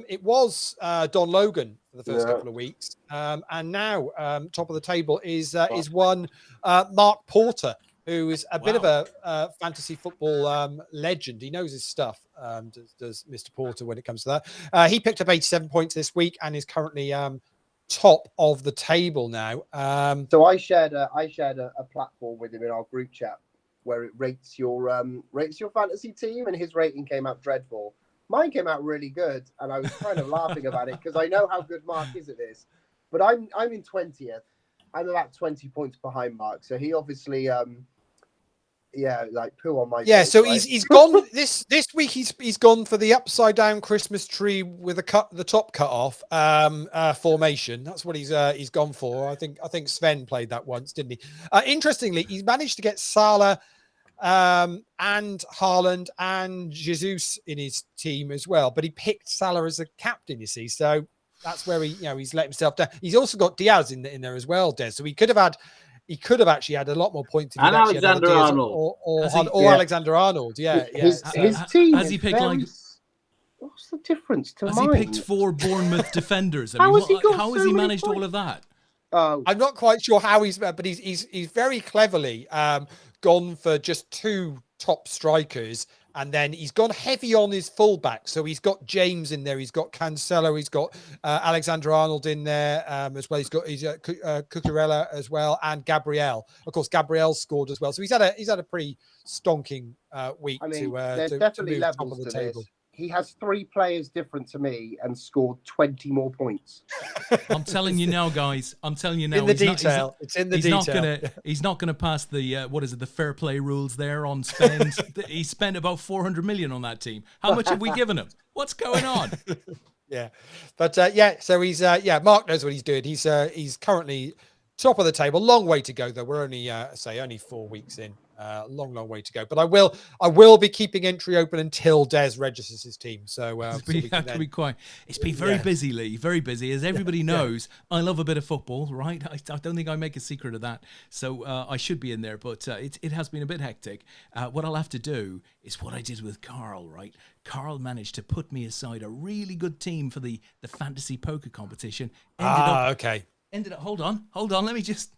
It was Don Logan for the first couple of weeks, and now top of the table is one Mark Porter, who is a bit of a fantasy football legend. He knows his stuff, does Mr. Porter, when it comes to that. He picked up 87 points this week and is currently top of the table now. So I shared a platform with him in our group chat where it rates your fantasy team, and his rating came out dreadful. Mine came out really good, and I was kind of laughing about it because I know how good Mark is at this. But I'm in 20th. I'm about 20 points behind Mark, so he obviously poo on my face, so right? he's gone this week. He's gone for the upside down Christmas tree with the top cut off formation. That's what he's gone for. I think Sven played that once, didn't he? Interestingly, he's managed to get Salah and Haaland and Jesus in his team as well, but he picked Salah as a captain, you see, so that's where he's let himself down. He's also got Diaz in there as well, Des, so he could have actually had a lot more points. And Alexander Arnold. Or Alexander Arnold, His team has he picked what's the difference to has mine? he picked 4 Bournemouth defenders? How has he managed points? all of that? I'm not quite sure how but he's very cleverly gone for just 2 top strikers, and then he's gone heavy on his fullback. So he's got James in there, he's got Cancelo, he's got Alexander Arnold in there as well. He's got Cucurella as well, and Gabriel. Of course, Gabriel scored as well. So he's had a pretty stonking week. I mean, to there's definitely move top levels of the to table. this. He has 3 players different to me and scored 20 more points. I'm telling you now, guys. I'm telling you now. In the detail. It's in the detail. He's not gonna pass the the fair play rules there on spend. He spent about 400 million on that team. How much have we given him? What's going on? Yeah, but so he's Mark knows what he's doing. He's currently top of the table. Long way to go, though. We're only, only 4 weeks in. Long way to go. But I will be keeping entry open until Des registers his team. So, It's been very busy, Lee. Very busy, as everybody knows. I love a bit of football, right? I don't think I make a secret of that. So I should be in there, but it has been a bit hectic. What I'll have to do is what I did with Carl, right? Carl managed to put me aside a really good team for the fantasy poker competition. Okay. Ended up. Hold on. Let me just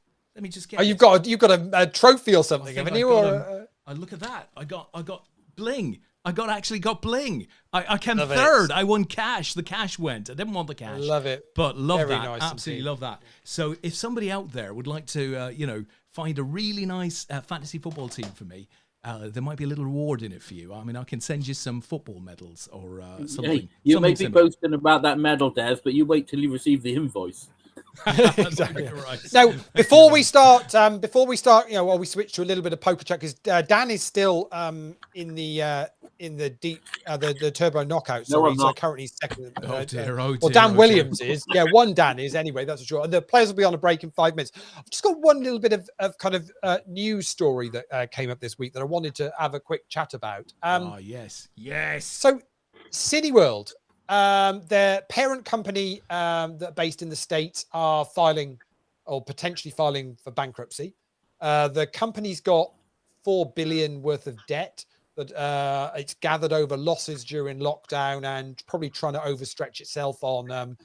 get. Oh, you've got a trophy or something, haven't you? I look at that. I got bling. I got bling. I came Love third. it. I won cash. The cash went. I didn't want the cash. Love it. But love Very that. nice Absolutely indeed. love that. So if somebody out there would like to, find a really nice fantasy football team for me, there might be a little reward in it for you. I mean, I can send you some football medals or something. Hey, you may be similar. boasting about that medal, Des, but you wait till you receive the invoice. Exactly. Right. Now, before we start, while we switch to a little bit of poker chat, because Dan is still in the deep the turbo knockout. No, I'm So not. currently second. Oh dear. Well, Dan Williams is. Yeah, one Dan is anyway. That's for sure. And the players will be on a break in 5 minutes. I've just got one little bit of kind of news story that came up this week that I wanted to have a quick chat about. Yes. So, Cineworld. Their parent company that are based in the States are filing or potentially filing for bankruptcy. The company's got $4 billion worth of debt that it's gathered over losses during lockdown and probably trying to overstretch itself on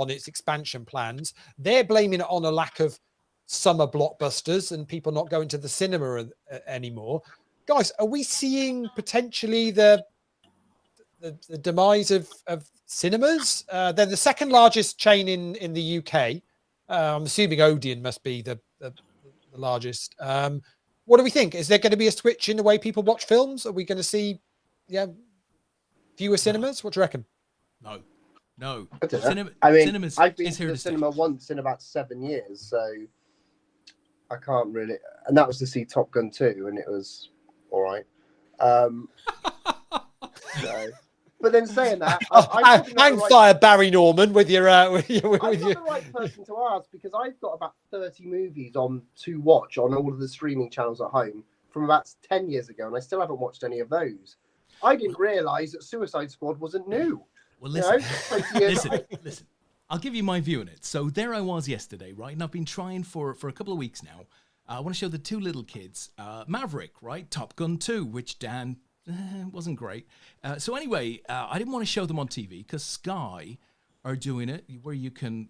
its expansion plans. They're blaming it on a lack of summer blockbusters and people not going to the cinema anymore. Guys, are we seeing potentially the demise of cinemas? They're the second largest chain in the UK. I'm assuming Odeon must be the largest. What do we think? Is there going to be a switch in the way people watch films? Are we going to see fewer cinemas? What do you reckon? No. I don't know. I've been is to here the to stay. cinema once in about 7 years, so I can't really. And that was to see Top Gun 2, and it was all right. So, but then saying that, Hang fire, Barry Norman, with your. I'm not the right person to ask because I've got about 30 movies to watch on all of the streaming channels at home from about 10 years ago, and I still haven't watched any of those. I didn't realise that Suicide Squad wasn't new. Well, listen. Listen. I'll give you my view on it. So there I was yesterday, right? And I've been trying for a couple of weeks now. I want to show the two little kids Maverick, right? Top Gun 2, which Dan wasn't great. So anyway, I didn't want to show them on TV because Sky are doing it where you can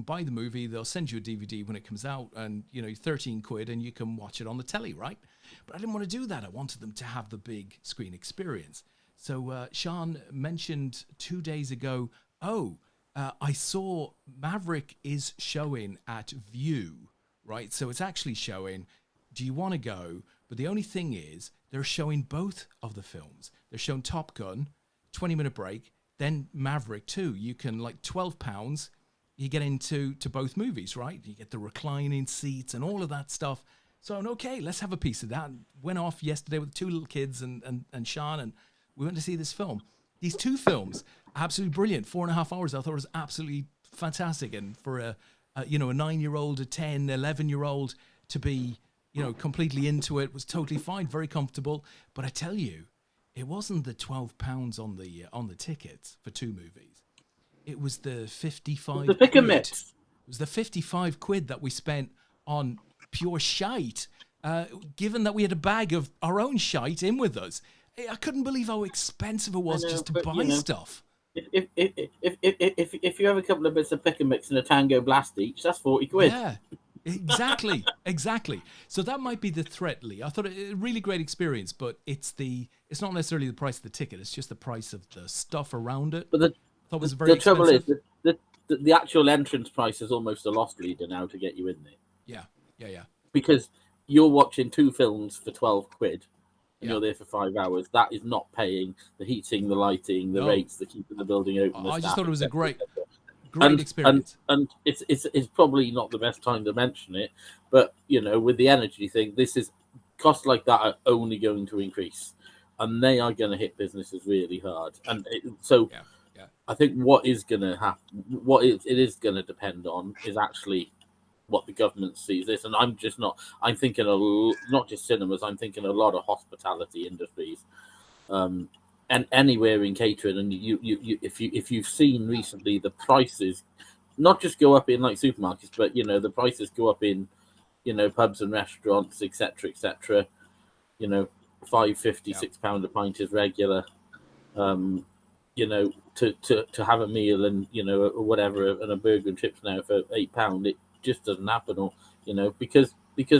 buy the movie. They'll send you a DVD when it comes out and, 13 quid and you can watch it on the telly, right? But I didn't want to do that. I wanted them to have the big screen experience. So Sean mentioned 2 days ago, I saw Maverick is showing at View, right? So it's actually showing, do you want to go? But the only thing is, they're showing both of the films. They're showing Top Gun, 20-minute break, then Maverick too. You can, like £12, you get into both movies, right? You get the reclining seats and all of that stuff. So, okay, let's have a piece of that. Went off yesterday with two little kids and Sean, and we went to see this film. These two films, absolutely brilliant. 4.5 hours. I thought it was absolutely fantastic. And for a 9-year-old, a 10, 11-year-old to be, completely into it was totally fine, very comfortable. But I tell you, it wasn't the £12 on the tickets for two movies. It was the 55. The pick and mix. It was the 55 quid that we spent on pure shite. Given that we had a bag of our own shite in with us, I couldn't believe how expensive it was just to buy stuff. If you have a couple of bits of pick and mix and a Tango Blast each, that's 40 quid. Yeah, exactly. So that might be the threat, Lee. I thought a really great experience, but it's not necessarily the price of the ticket. It's just the price of the stuff around it. But the trouble is the actual entrance price is almost a loss leader now to get you in there. Yeah. Because you're watching two films for 12 quid. And Yeah. you're there for 5 hours. That is not paying the heating, the lighting, the rates, the keeping the building open. I just thought it was a great and, experience. And it's probably not the best time to mention it, but with the energy thing, costs like that are only going to increase, and they are going to hit businesses really hard. And I think what is going to happen, it is going to depend on is actually what the government sees this, and I'm just not. I'm thinking not just cinemas. I'm thinking a lot of hospitality industries, and anywhere in catering. And if you've seen recently, the prices not just go up in like supermarkets, but the prices go up in pubs and restaurants, etc., etc. £5.50, £6 a pint is regular. To have a meal and or whatever, and a burger and chips now for £8, it just doesn't happen. Or because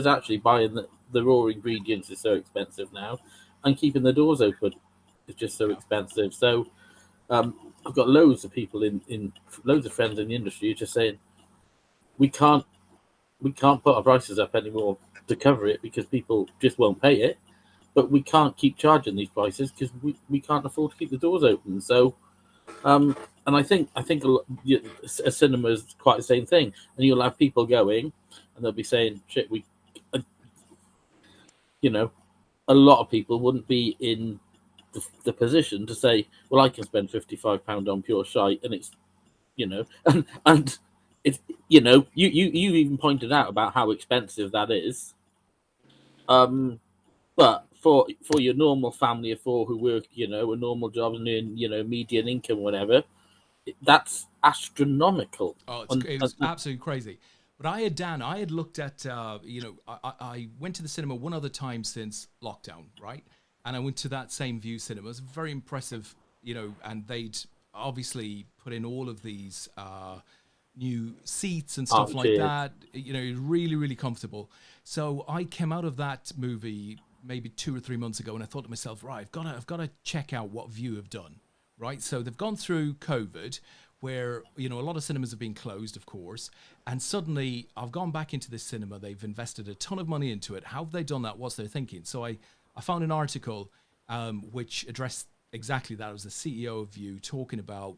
actually buying the raw ingredients is so expensive now, and keeping the doors open is just so expensive. So I've got loads of people in loads of friends in the industry just saying we can't put our prices up anymore to cover it because people just won't pay it. But we can't keep charging these prices because we can't afford to keep the doors open. So, and I think a cinema is quite the same thing. And you'll have people going, and they'll be saying, "Shit, a lot of people wouldn't be in the position to say, well, I can spend £55 on pure shite, and it's, and it's, you even pointed out about how expensive that is. But for your normal family of four who work, a normal job and earn, median income, whatever, that's astronomical. Oh, it was absolutely crazy. But I had looked at, I went to the cinema one other time since lockdown, right? And I went to that same View cinema. It was very impressive, and they'd obviously put in all of these new seats and stuff like that. Really, really comfortable. So I came out of that movie maybe 2 or 3 months ago, and I thought to myself, right, I've got to check out what View have done, right? So they've gone through COVID, where a lot of cinemas have been closed, of course, and suddenly I've gone back into this cinema. They've invested a ton of money into it. How have they done that? What's their thinking? So I found an article which addressed exactly that. It was the CEO of View talking about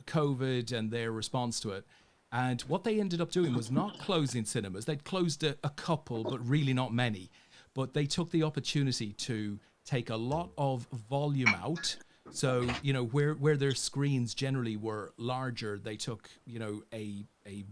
COVID and their response to it. And what they ended up doing was not closing cinemas. They'd closed a couple, but really not many. But they took the opportunity to take a lot of volume out. So, where their screens generally were larger, they took, a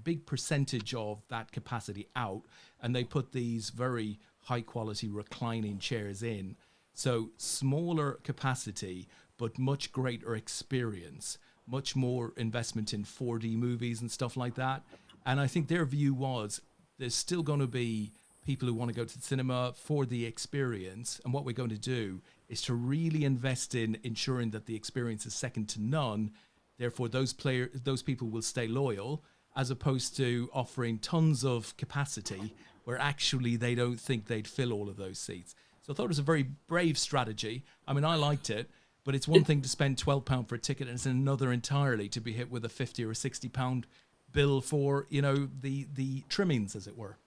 big percentage of that capacity out, and they put these very high quality reclining chairs in. So smaller capacity, but much greater experience, much more investment in 4D movies and stuff like that. And I think their view was there's still going to be people who want to go to the cinema for the experience. And what we're going to do is to really invest in ensuring that the experience is second to none. Therefore, those people will stay loyal, as opposed to offering tons of capacity where actually they don't think they'd fill all of those seats. So I thought it was a very brave strategy. I mean, I liked it, but it's one thing to spend £12 for a ticket, and it's another entirely to be hit with a £50 or £60 bill for, the trimmings, as it were.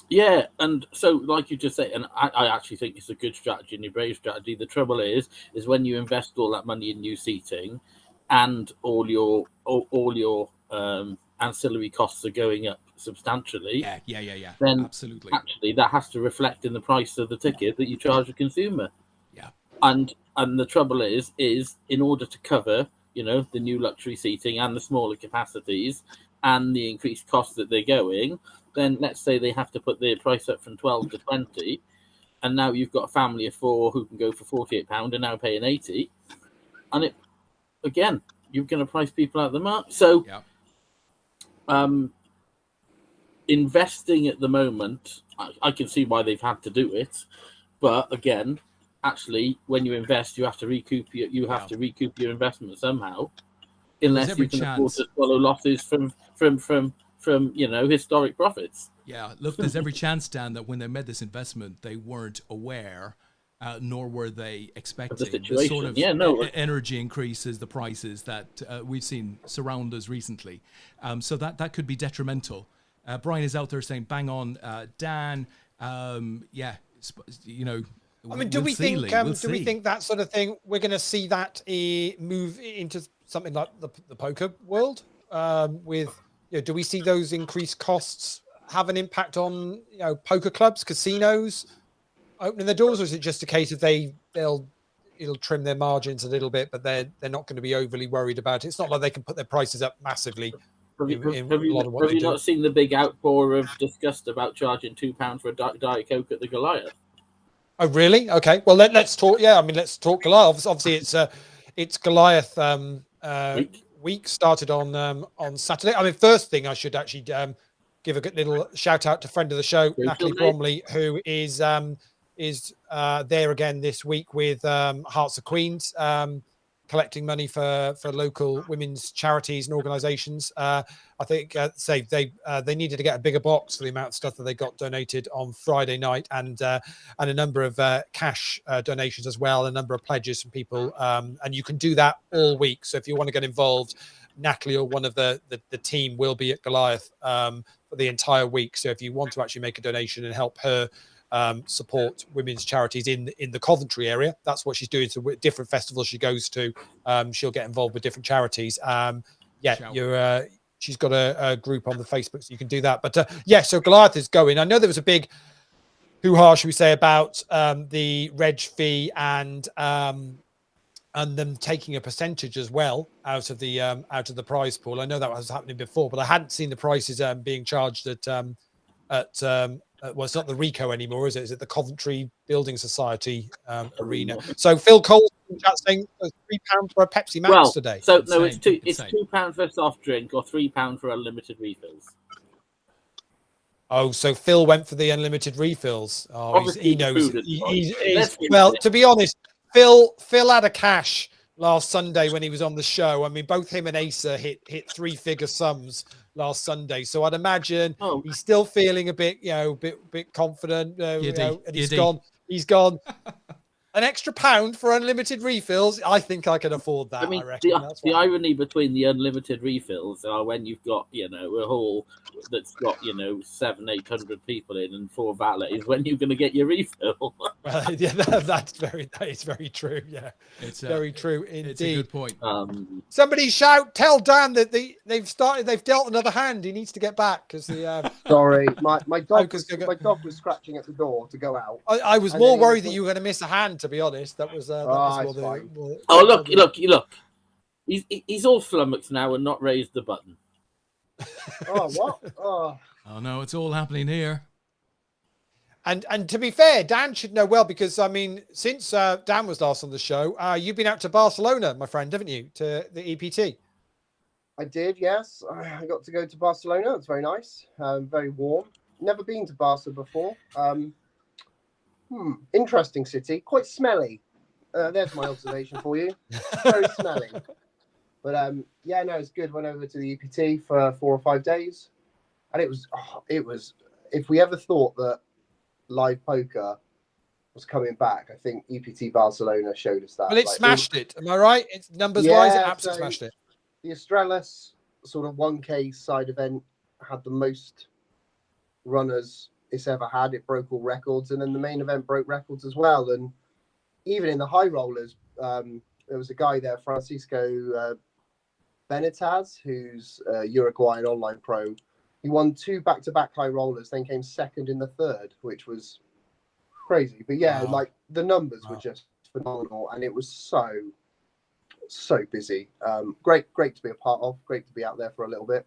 Yeah, and so like you just said, and I actually think it's a good strategy and a brave strategy. The trouble is when you invest all that money in new seating, and all your ancillary costs are going up substantially. Yeah. Then absolutely, actually that has to reflect in the price of the ticket that you charge the consumer. Yeah, and the trouble is in order to cover the new luxury seating and the smaller capacities and the increased costs that they're going, then let's say they have to put their price up from 12 to 20, and now you've got a family of four who can go for £48 and now paying 80, and it again, you're going to price people out of the mark. So investing at the moment, I can see why they've had to do it, but again, actually, when you invest, you have to recoup your investment somehow, unless you can afford to swallow losses from historic profits. Yeah, look, there's every chance, Dan, that when they made this investment, they weren't aware, nor were they expecting the sort of energy increases, the prices that we've seen surround us recently. So that could be detrimental. Brian is out there saying, bang on, Dan. I mean, do we think that sort of thing, we're going to see that move into something like the poker world? Do we see those increased costs have an impact on poker clubs, casinos opening their doors, or is it just a case of it'll trim their margins a little bit, but they're not going to be overly worried about it? It's not like they can put their prices up massively Have you, in have a you, lot of what have they you do. not seen the big outpour of disgust about charging £2 for a Diet Coke at the Goliath? Oh, really? Okay. Well, let's talk. Yeah, I mean, let's talk Goliath. Obviously, it's Goliath week started on Saturday. I mean, first thing I should actually give a good little shout out to friend of the show, Natalie Bromley, who is there again this week with Hearts of Queens, collecting money for local women's charities and organisations. I think they needed to get a bigger box for the amount of stuff that they got donated on Friday night, and a number of cash donations as well, a number of pledges from people, and you can do that all week. So if you want to get involved, Natalie or one of the team will be at Goliath for the entire week. So if you want to actually make a donation and help her support women's charities in the Coventry area, that's what she's doing. So different festivals she goes to, she'll get involved with different charities. She's got a group on the Facebook, so you can do that. But so Goliath is going. I know there was a big hoo-ha, should we say, about the reg fee and them taking a percentage as well out of the prize pool. I know that was happening before, but I hadn't seen the prices being charged at well, it's not the Rico anymore, is it? Is it the Coventry Building Society arena? So Phil Cole saying £3 for a Pepsi Max today. So no, it's £2 for a soft drink or £3 for unlimited refills. Oh, so Phil went for the unlimited refills. Oh, he knows. Well, to be honest, Phil had a cash last Sunday when he was on the show. I mean, both him and Asa hit 3-figure sums last Sunday, so I'd imagine he's still feeling a bit, bit confident. And he's gone. An extra £1 for unlimited refills. I think I can afford that. I mean, I reckon. the irony between the unlimited refills are when you've got, a hall that's got, 700-800 people in and 4 valets, when you're going to get your refill. Well, yeah, that is very true. Yeah, it's very true indeed. It's a good point. Somebody tell Dan that they've dealt another hand. He needs to get back because the. Sorry, my dog was scratching at the door to go out. I was more worried that you were going to miss a hand. To be honest, that was look. He's all flummoxed now and not raised the button. Oh, what? Oh no, it's all happening here. And to be fair, Dan should know well, because I mean, since Dan was last on the show, you've been out to Barcelona, my friend, haven't you? To the EPT. I did, yes. I got to go to Barcelona. It's very nice, very warm. Never been to Barca before. Interesting city, quite smelly. There's my observation for you. Very smelly. But it's good. Went over to the EPT for 4 or 5 days, and it was. If we ever thought that live poker was coming back, I think EPT Barcelona showed us that. Well, it smashed it. Am I right? It's numbers wise, it absolutely smashed it. The Australis sort of 1K side event had the most runners it's ever had. It broke all records, and then the main event broke records as well. And even in the high rollers, there was a guy there, Francisco Benitez, who's a Uruguayan online pro. He won 2 back-to-back high rollers, then came second in the third, which was crazy. But yeah, like the numbers were just phenomenal, and it was so busy. Great to be a part of. Great to be out there for a little bit.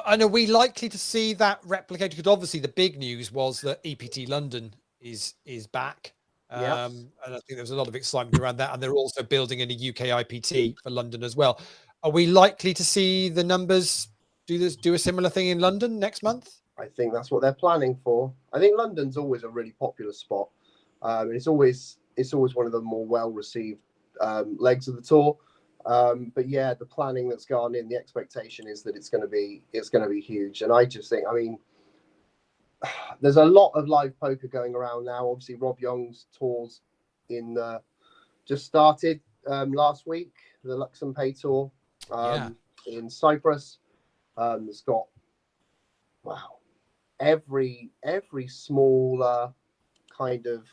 And are we likely to see that replicated? Because obviously the big news was that EPT London is back. Yes. And I think there was a lot of excitement around that. And they're also building in a UK IPT for London as well. Are we likely to see the numbers do a similar thing in London next month? I think that's what they're planning for. I think London's always a really popular spot. It's always one of the more well-received legs of the tour. But yeah, the planning that's gone in, the expectation is that it's going to be huge. And I just think, I mean, there's a lot of live poker going around now. Obviously, Rob Young's tours just started last week, the Luxem Pay Tour in Cyprus. It's got every smaller kind of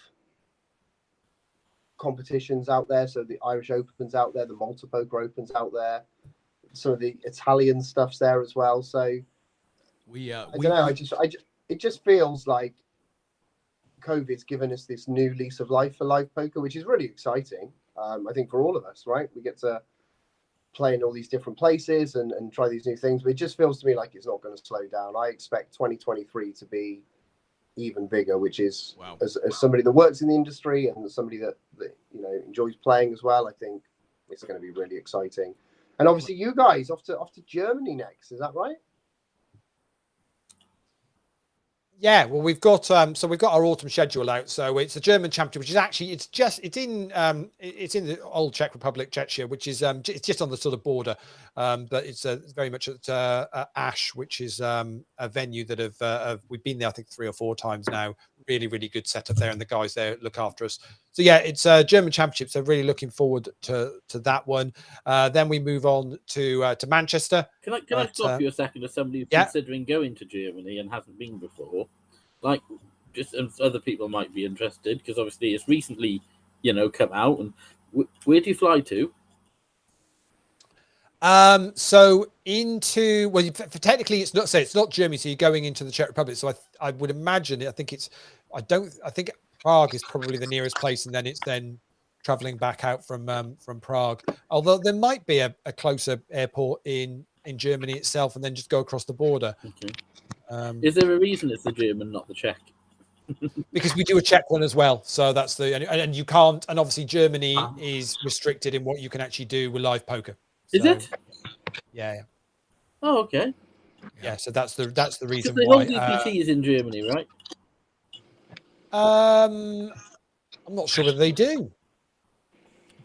competitions out there. So the Irish Open's out there, the Malta Poker Open's out there, some of the Italian stuff's there as well. So I don't know. It just feels like COVID's given us this new lease of life for live poker, which is really exciting. I think for all of us, right? We get to play in all these different places and try these new things. But it just feels to me like it's not going to slow down. I expect 2023 to be even bigger, which is as somebody that works in the industry and somebody that enjoys playing as well. I think it's going to be really exciting. And obviously, you guys off to Germany next. Is that right? Yeah, well, we've got our autumn schedule out. So it's a German championship, which is actually it's in the old Czech Republic, Czechia, which is it's just on the sort of border, but it's very much at Ash, which is a venue that we've been there I think 3 or 4 times now. Really, really good setup there, and the guys there look after us. So yeah, it's a German championship. So really looking forward to that one. Then we move on to Manchester. Can I stop you a second as somebody who's considering going to Germany and hasn't been before? Like, just other people might be interested because obviously it's recently, come out. And where do you fly to? So technically it's not Germany. So you're going into the Czech Republic. So I would imagine I think Prague is probably the nearest place, and then it's traveling back out from Prague. Although there might be a closer airport in Germany itself, and then just go across the border. Okay. Is there a reason it's the German, not the Czech? Because we do a Czech one as well. So that's and you can't. And obviously Germany is restricted in what you can actually do with live poker. Is it? Yeah. Oh, okay. Yeah. So that's the reason because why. The EPT is in Germany, right? I'm not sure whether they do.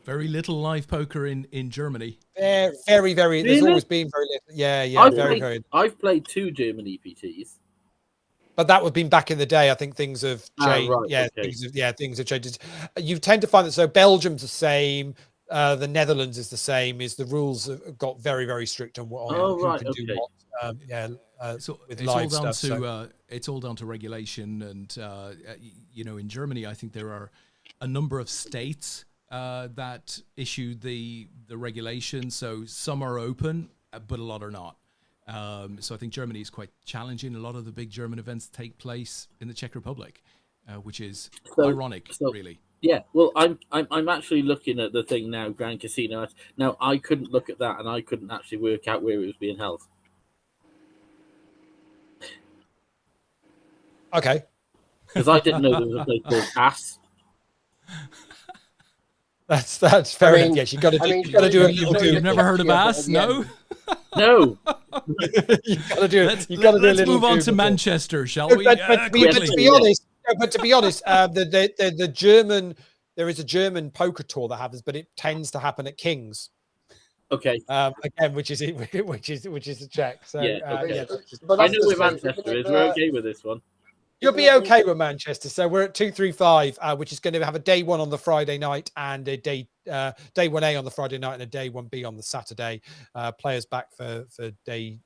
Very little live poker in Germany. Very, very. Really? There's always been very little. Yeah. Very. I've played 2 German EPTs. But that would have been back in the day. I think things have changed. Right, yeah, okay. Things have changed. You tend to find that. So Belgium's the same. The Netherlands is the same. Is the rules have got very, very strict on what who can do what. So with it's live all down stuff. to it's all down to regulation, and in Germany, I think there are a number of states that issue the regulation. So some are open, but a lot are not. So I think Germany is quite challenging. A lot of the big German events take place in the Czech Republic, which is ironic, really. Yeah, well, I'm actually looking at the thing now, Grand Casino. Now, I couldn't look at that, and I couldn't actually work out where it was being held. Okay. Because I didn't know there was a place called Ass. That's fair enough. Yes, you got to do a little. You've never heard of Ass? No. No. You got to do it. Let's move on to Manchester, shall we? But to be honest, the German, there is a German poker tour that happens, but it tends to happen at King's. Okay. Again, which is the Czech. So yeah, okay. But I know where Manchester is. We're okay with this one. You'll be okay with Manchester. So we're at 235, which is going to have a day 1 on the Friday night and a day 1A on the Friday night and a day 1B on the Saturday. Players back for day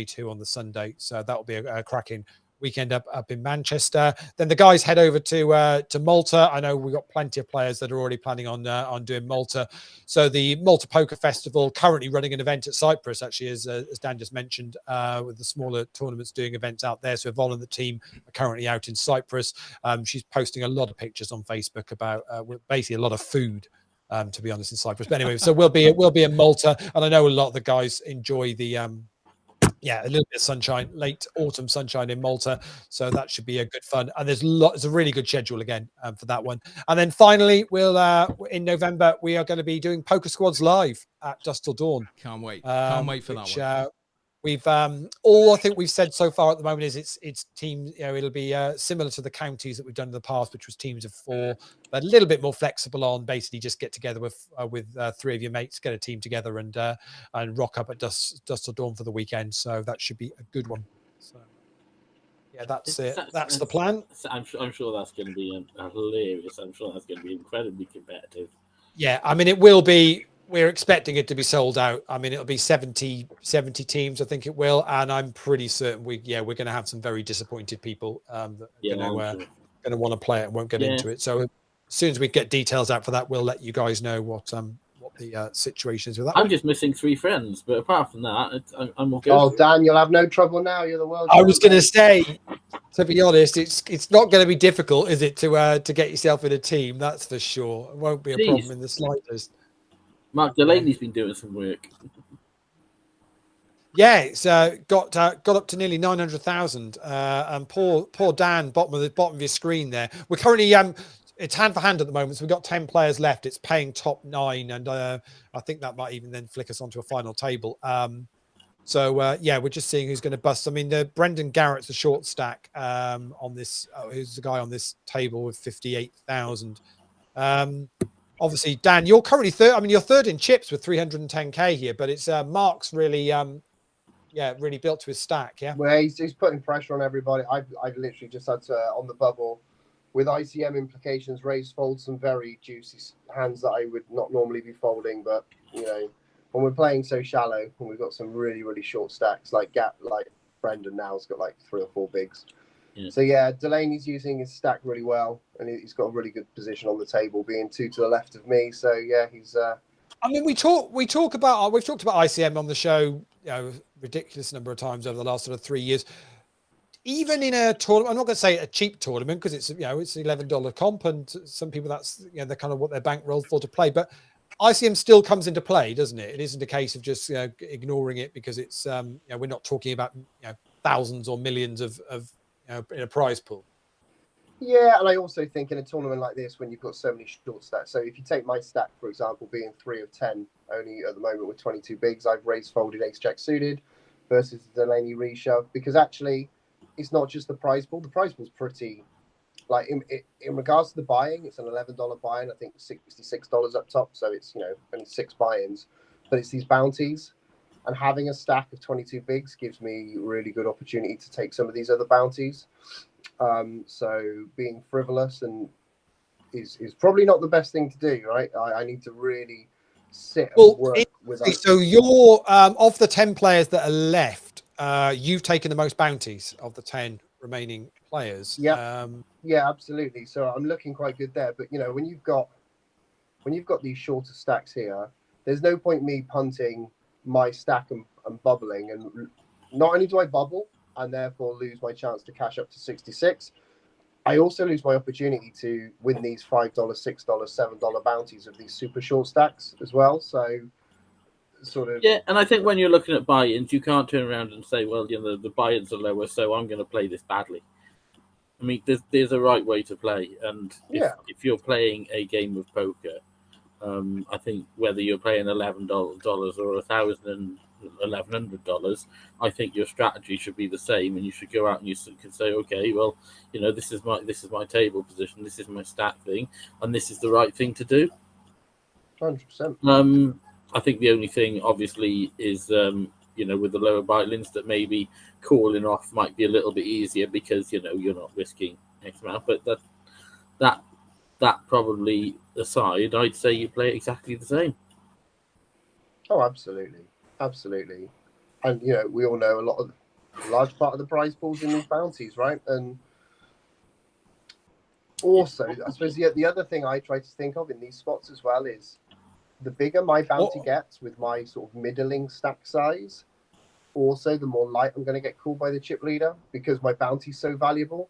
2 on the Sunday. So that'll be a cracking weekend up in Manchester. Then the guys head over to Malta. I know we've got plenty of players that are already planning on doing Malta. So the Malta Poker Festival currently running an event at Cyprus, actually, as Dan just mentioned, with the smaller tournaments doing events out there. So Yvonne and the team are currently out in Cyprus. She's posting a lot of pictures on Facebook about basically a lot of food. To be honest, in Cyprus. But anyway, so we'll be in Malta, and I know a lot of the guys enjoy the a little bit of sunshine, late autumn sunshine in Malta. So that should be a good fun. And there's a really good schedule again for that one. And then finally, we'll in November, we are going to be doing Poker Squads live at Dusk Till Dawn. Can't wait. Can't wait for that one. We've all I think we've said so far at the moment is it's teams. It'll be similar to the counties that we've done in the past, which was teams of 4, but a little bit more flexible on basically just get together with 3 of your mates, get a team together and rock up at Dusk Till Dawn for the weekend. So that should be a good one. So yeah, that's it. That's the plan. I'm sure that's going to be hilarious. I'm sure that's going to be incredibly competitive. Yeah, I mean it will be. We're expecting it to be sold out. I mean, it'll be 70 teams, I think it will. And I'm pretty certain we're going to have some very disappointed people that are going to want to play it and won't get into it. So as soon as we get details out for that, we'll let you guys know what the situation is with that. I'm just missing 3 friends, but apart from that, I'm all good. Oh, Dan, you'll have no trouble now. You're the world. I was going to say, to be honest, it's not going to be difficult, is it, to get yourself in a team? That's for sure. It won't be a problem in the slightest. Mark Delaney's been doing some work. Yeah, it's got up to nearly 900,000. And poor Dan, bottom of your screen there. We're currently it's hand for hand at the moment, so we've got 10 players left. It's paying top 9, and I think that might even then flick us onto a final table. So yeah, we're just seeing who's going to bust. I mean, Brendan Garrett's a short stack on this. Who's the guy on this table with 58,000? Obviously, Dan, you're currently third. I mean, you're third in chips with 310k here, but it's Mark's really, really built to his stack. Yeah. Well, he's putting pressure on everybody. I've literally just had to on the bubble with ICM implications, fold some very juicy hands that I would not normally be folding, but you know. When we're playing so shallow, when we've got some really, really short stacks, like Brendan now's got like 3 or 4 bigs. Yeah. So yeah, Delaney's using his stack really well, and he's got a really good position on the table, being 2 to the left of me. So yeah, he's. I mean, we've talked about ICM on the show, ridiculous number of times over the last sort of 3 years. Even in a tournament, I'm not going to say a cheap tournament because it's it's $11 comp, and some people that's they're kind of what they're bankrolled for to play, but. ICM still comes into play, doesn't it? It isn't a case of just ignoring it because it's we're not talking about thousands or millions of in a prize pool. Yeah, and I also think in a tournament like this, when you've got so many short stacks. So if you take my stack, for example, being 3 of 10, only at the moment with 22 bigs, I've folded ace jack suited versus the Delaney reshove, because actually it's not just the prize pool. The prize pool's pretty. Like in regards to the buying, it's an $11 buy-in. I think $66 up top, so it's only 6 buy-ins. But it's these bounties, and having a stack of 22 bigs gives me really good opportunity to take some of these other bounties. So being frivolous and is probably not the best thing to do, right? I need to really sit and work with. So you're of the 10 players that are left, you've taken the most bounties of the 10 remaining players. Yeah, absolutely. So I'm looking quite good there. But when you've got these shorter stacks here, there's no point me punting my stack and bubbling. And not only do I bubble and therefore lose my chance to cash up to 66, I also lose my opportunity to win these $5, $6, $7 bounties of these super short stacks as well. So sort of. Yeah, and I think when you're looking at buy-ins, you can't turn around and say, well, the buy-ins are lower, so I'm going to play this badly. I mean, there's a right way to play, and if you're playing a game of poker, I think whether you're playing $11 or $1,100, I think your strategy should be the same, and you should go out and you can say, okay, well, this is my table position, this is my stat thing, and this is the right thing to do. 100%. I think the only thing, obviously, is with the lower buy-ins that maybe calling off might be a little bit easier because you're not risking X amount. But that probably aside, I'd say you play exactly the same. Oh, absolutely, and we all know a large part of the prize pools in these bounties, right? And also, I suppose the other thing I try to think of in these spots as well is the bigger my bounty gets with my sort of middling stack size, also the more light I'm going to get called by the chip leader because my bounty's so valuable.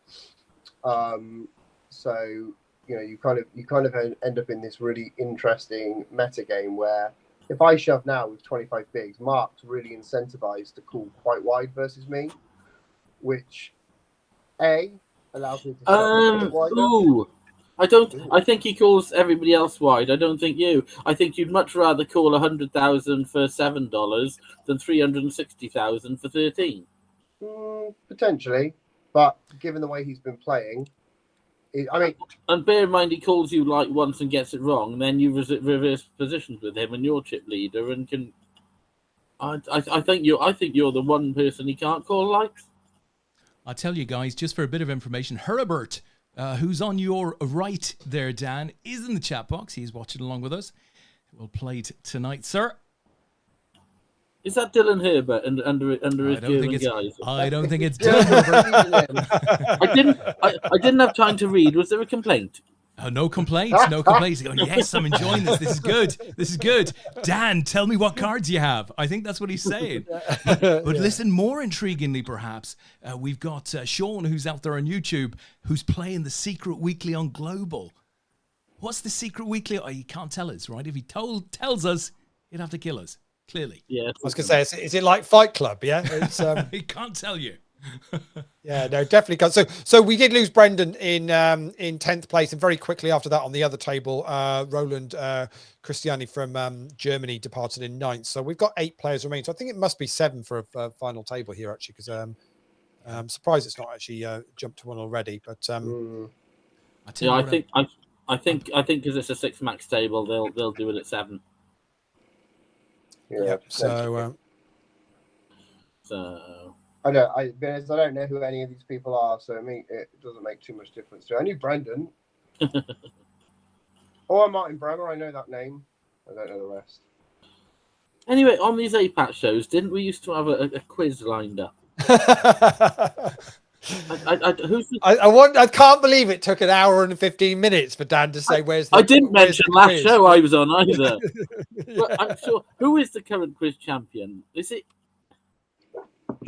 So you kind of end up in this really interesting meta game where if I shove now with 25 bigs, Mark's really incentivized to call quite wide versus me, which allows me to shove wider. I think he calls everybody else wide. I don't think you. I think you'd much rather call 100,000 for $7 than 360,000 for 13. Potentially, but given the way he's been playing, and bear in mind he calls you like once and gets it wrong, and then you reverse positions with him and your chip leader and can. I think you're the one person he can't call likes. I'll tell you guys, just for a bit of information, Herbert, who's on your right there, Dan, is in the chat box. He's watching along with us. We'll play it tonight, sir. Is that Dylan Herbert under his German guys? I don't think it's Dylan Herbert. I didn't have time to read. Was there a complaint? Oh, no complaints. No complaints. Going, yes, I'm enjoying this. This is good. This is good. Dan, tell me what cards you have. I think that's what he's saying. But listen, more intriguingly, perhaps, we've got Sean, who's out there on YouTube, who's playing the Secret Weekly on Global. What's the secret weekly? Oh, he can't tell us, right? If he tells us, he'd have to kill us. Clearly. Yeah. I was going to say, is it like Fight Club? Yeah, it's, He can't tell you. yeah, no, definitely can't. So we did lose Brendan in 10th place, and very quickly after that on the other table, Roland Christiani from Germany departed in 9th. So we've got 8 players remaining. So I think it must be 7 for a final table here, actually, because I'm surprised it's not actually jumped to 1 already. But I think because it's a 6 max table, they'll do it at 7. Yeah. So I don't know who any of these people are, so it doesn't make too much difference. So I knew Brendan. Or Martin Bremer, I know that name. I don't know the rest. Anyway, on these APAT shows, didn't we used to have a quiz lined up? I can't believe it took an hour and 15 minutes for Dan to say where's the I didn't mention last quiz? show I was on either. Yeah. But I'm sure. Who is the current quiz champion? Is it?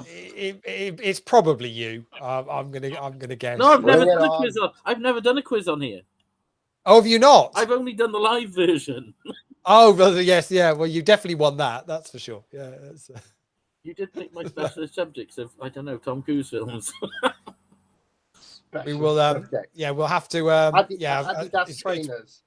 It's probably you. I'm gonna guess. No, I've never Bring it done a on. quiz on. I've never done a quiz on here. Oh, have you not? I've only done the live version. Oh, well, yes, yeah. Well, you definitely won that. That's for sure. Yeah. That's, You did pick my specialist subjects of Tom Cruise films. we will. Yeah, we'll have to. Adidas It's trainers.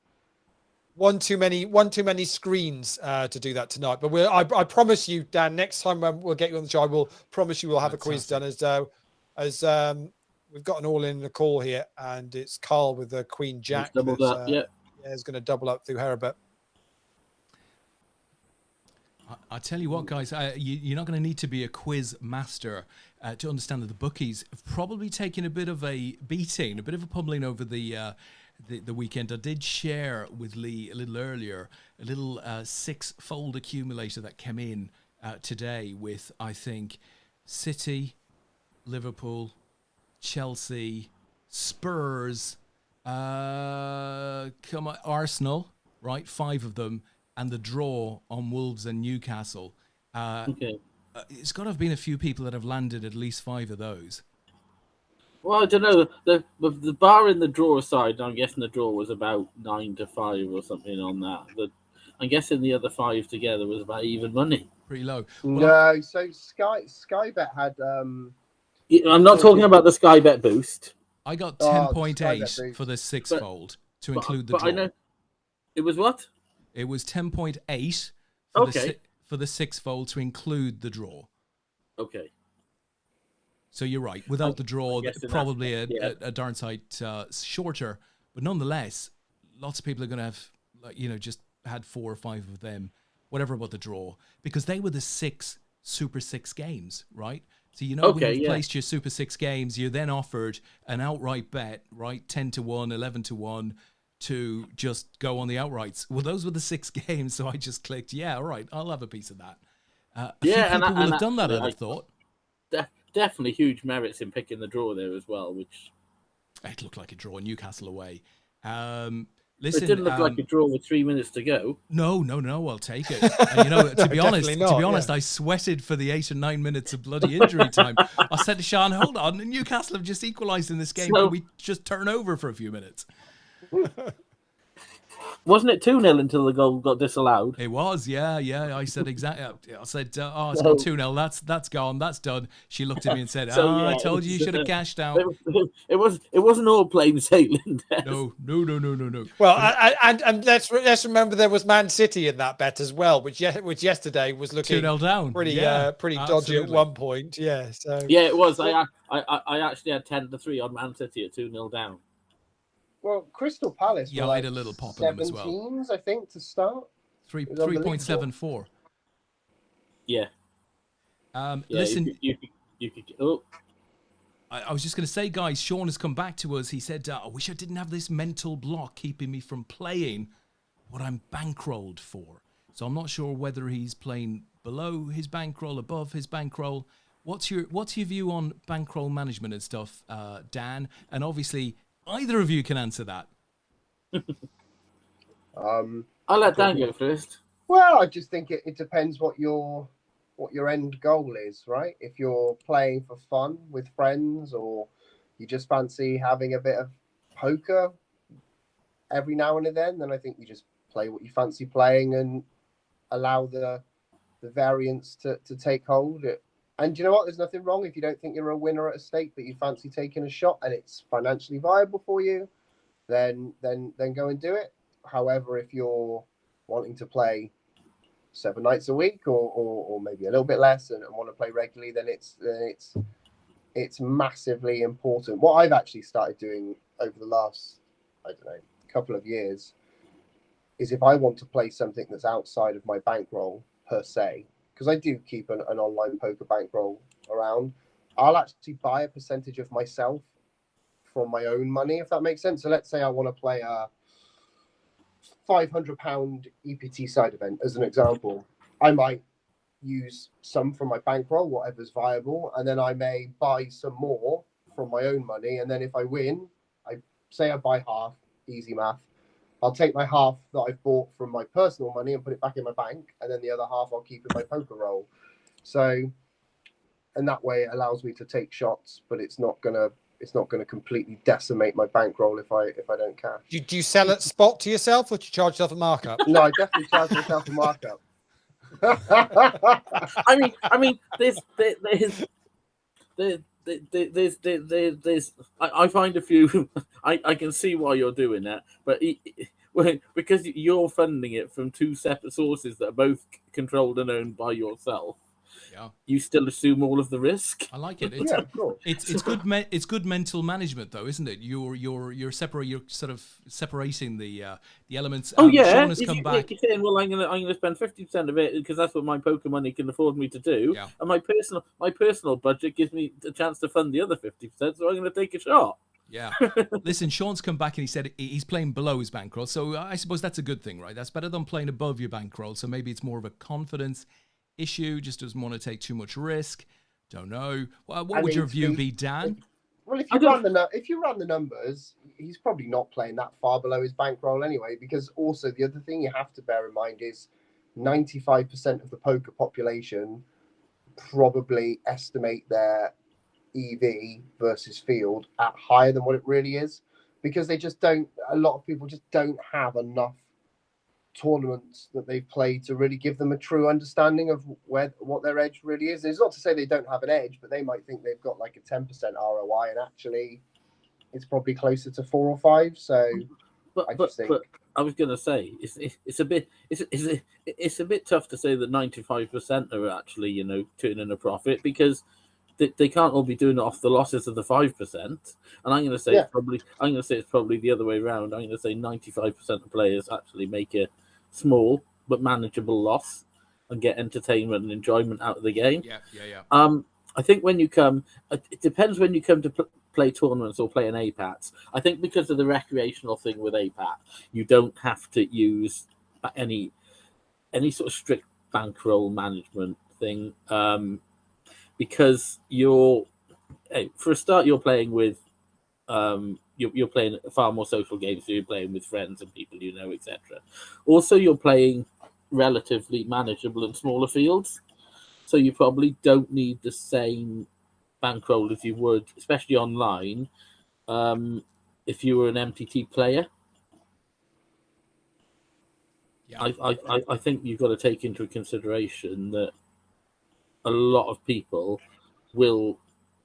one too many screens to do that tonight. But I promise you, Dan. Next time we'll get you on the show, I will promise you we'll have a quiz done as we've got an all in the call here, and it's Carl with the Queen Jack. Doubled up, yeah. Yeah, is going to double up through Heribert. I tell you what, guys, you're not going to need to be a quiz master to understand that the bookies have probably taken a bit of a beating, a bit of a pummeling over the weekend. I did share with Lee a little earlier a little 6-fold accumulator that came in today with, I think, City, Liverpool, Chelsea, Spurs, Arsenal, right? 5 of them. And the draw on Wolves and Newcastle. Okay. It's got to have been a few people that have landed at least 5 of those. Well, I don't know. The bar in the draw aside, I'm guessing the draw was about 9-5 or something on that. I'm guessing the other 5 together was about even money. Pretty low. No, so Sky Bet had. I'm not talking about the Sky Bet boost. I got Oh, 10.8 for the 6-fold to include the draw. I know. It was what? It was 10.8 for the 6-fold to include the draw. Okay. So you're right. Without the draw, probably yeah. a darn sight shorter. But nonetheless, lots of people are going to have, just had 4 or 5 of them, whatever about the draw, because they were the 6 Super 6 games, right? So when you've placed your Super 6 games, you're then offered an outright bet, right? 10-1, 11-1. To just go on the outrights. Well, those were the 6 games, so I just clicked, yeah, all right, I'll have a piece of that. A few people will have done that, I'd have thought. Definitely huge merits in picking the draw there as well, which... It looked like a draw, Newcastle away. Listen, Listen, it didn't look like a draw with 3 minutes to go. No, I'll take it. And to be honest, I sweated for the 8 or 9 minutes of bloody injury time. I said to Sean, hold on, Newcastle have just equalised in this game, can we just turn over for a few minutes? Wasn't it 2-0 until the goal got disallowed? It was, yeah. I said exactly. I said, it's gone 2-0. That's gone. That's done. She looked at me and said, I told you should have cashed out. It wasn't all plain sailing. No. Well, and let's remember there was Man City in that bet as well, which yesterday was looking 2-0 down. pretty dodgy at one point. Yeah. So yeah, it was. I actually had 10-3 on Man City at 2-0 down. Well, Crystal Palace. Yeah, I had a little pop in them as well. 17s, I think, to start. 3.74. Yeah. Listen, you could. Oh. I was just going to say, guys, Sean has come back to us. He said, I wish I didn't have this mental block keeping me from playing what I'm bankrolled for. So I'm not sure whether he's playing below his bankroll, above his bankroll. What's your view on bankroll management and stuff, Dan? And obviously, either of you can answer that. I'll let Dan go first. Well, I just think it depends what your end goal is, right? If you're playing for fun with friends, or you just fancy having a bit of poker, every now and then I think you just play what you fancy playing and allow the variance to take hold. And you know what? There's nothing wrong if you don't think you're a winner at a stake, but you fancy taking a shot and it's financially viable for you, then go and do it. However, if you're wanting to play 7 nights a week or maybe a little bit less and want to play regularly, then it's massively important. What I've actually started doing over the last, I don't know, couple of years is if I want to play something that's outside of my bankroll per se, because I do keep an online poker bankroll around, I'll actually buy a percentage of myself from my own money, if that makes sense. So let's say I want to play a £500 EPT side event as an example. I might use some from my bankroll, whatever's viable, and then I may buy some more from my own money. And then if I win, I buy half, easy math. I'll take my half that I've bought from my personal money and put it back in my bank, and then the other half I'll keep in my poker roll. So, and that way it allows me to take shots, but it's not gonna completely decimate my bankroll if I don't cash. Do you sell at spot to yourself, or do you charge yourself a markup? No, I definitely charge myself a markup. I mean, I find a few. I can see why you're doing that, but because you're funding it from 2 separate sources that are both controlled and owned by yourself, you still assume all of the risk. I like it. Yeah, of course. It's good. It's good mental management, though, isn't it? You're sort of separating the elements. Oh yeah, Sean has come back. You're saying, well, I'm gonna spend 50% of it because that's what my poker money can afford me to do, and my personal budget gives me a chance to fund the other 50%. So I'm going to take a shot. Yeah. Listen, Sean's come back and he said he's playing below his bankroll. So I suppose that's a good thing, right? That's better than playing above your bankroll. So maybe it's more of a confidence issue, just doesn't want to take too much risk. Don't know. What would your view be, Dan? Well, if you run the numbers, he's probably not playing that far below his bankroll anyway, because also the other thing you have to bear in mind is 95% of the poker population probably estimate their EV versus field at higher than what it really is, because a lot of people just don't have enough tournaments that they've played to really give them a true understanding of what their edge really is. It's not to say they don't have an edge, but they might think they've got like a 10% ROI, and actually it's probably closer to 4 or 5. So but I was going to say it's a bit tough to say that 95% are actually turning a profit, because they can't all be doing it off the losses of the 5%. And I'm going to say it's probably the other way around. I'm going to say 95% of players actually make a small but manageable loss and get entertainment and enjoyment out of the game. Yeah. I think when you come, it depends when you come to play tournaments or play an APAT. I think because of the recreational thing with APAT, you don't have to use any sort of strict bankroll management thing, because for a start you're playing with you're playing far more social games, so you're playing with friends and people etc. Also, you're playing relatively manageable and smaller fields, so you probably don't need the same bankroll as you would, especially online, if you were an MTT player. I think you've got to take into consideration that a lot of people will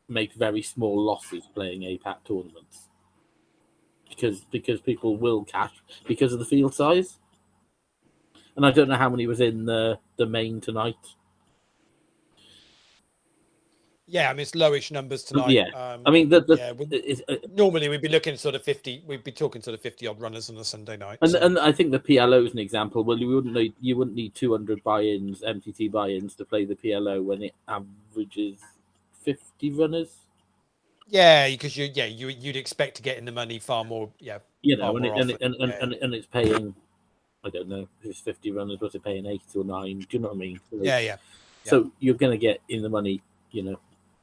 make very small losses playing APAT tournaments because people will cash because of the field size. And I don't know how many was in the main tonight. Yeah, I mean, it's lowish numbers tonight. Yeah, I mean, normally we'd be looking sort of 50. We'd be talking sort of 50 odd runners on a Sunday night. And I think the PLO is an example. Well, you wouldn't need 200 buy-ins, MTT buy-ins to play the PLO when it averages 50 runners. Yeah, because you'd expect to get in the money far more. Yeah, and it's paying. I don't know if it's 50 runners, what's it paying, 8 or 9? Do you know what I mean? Yeah. So you're going to get in the money,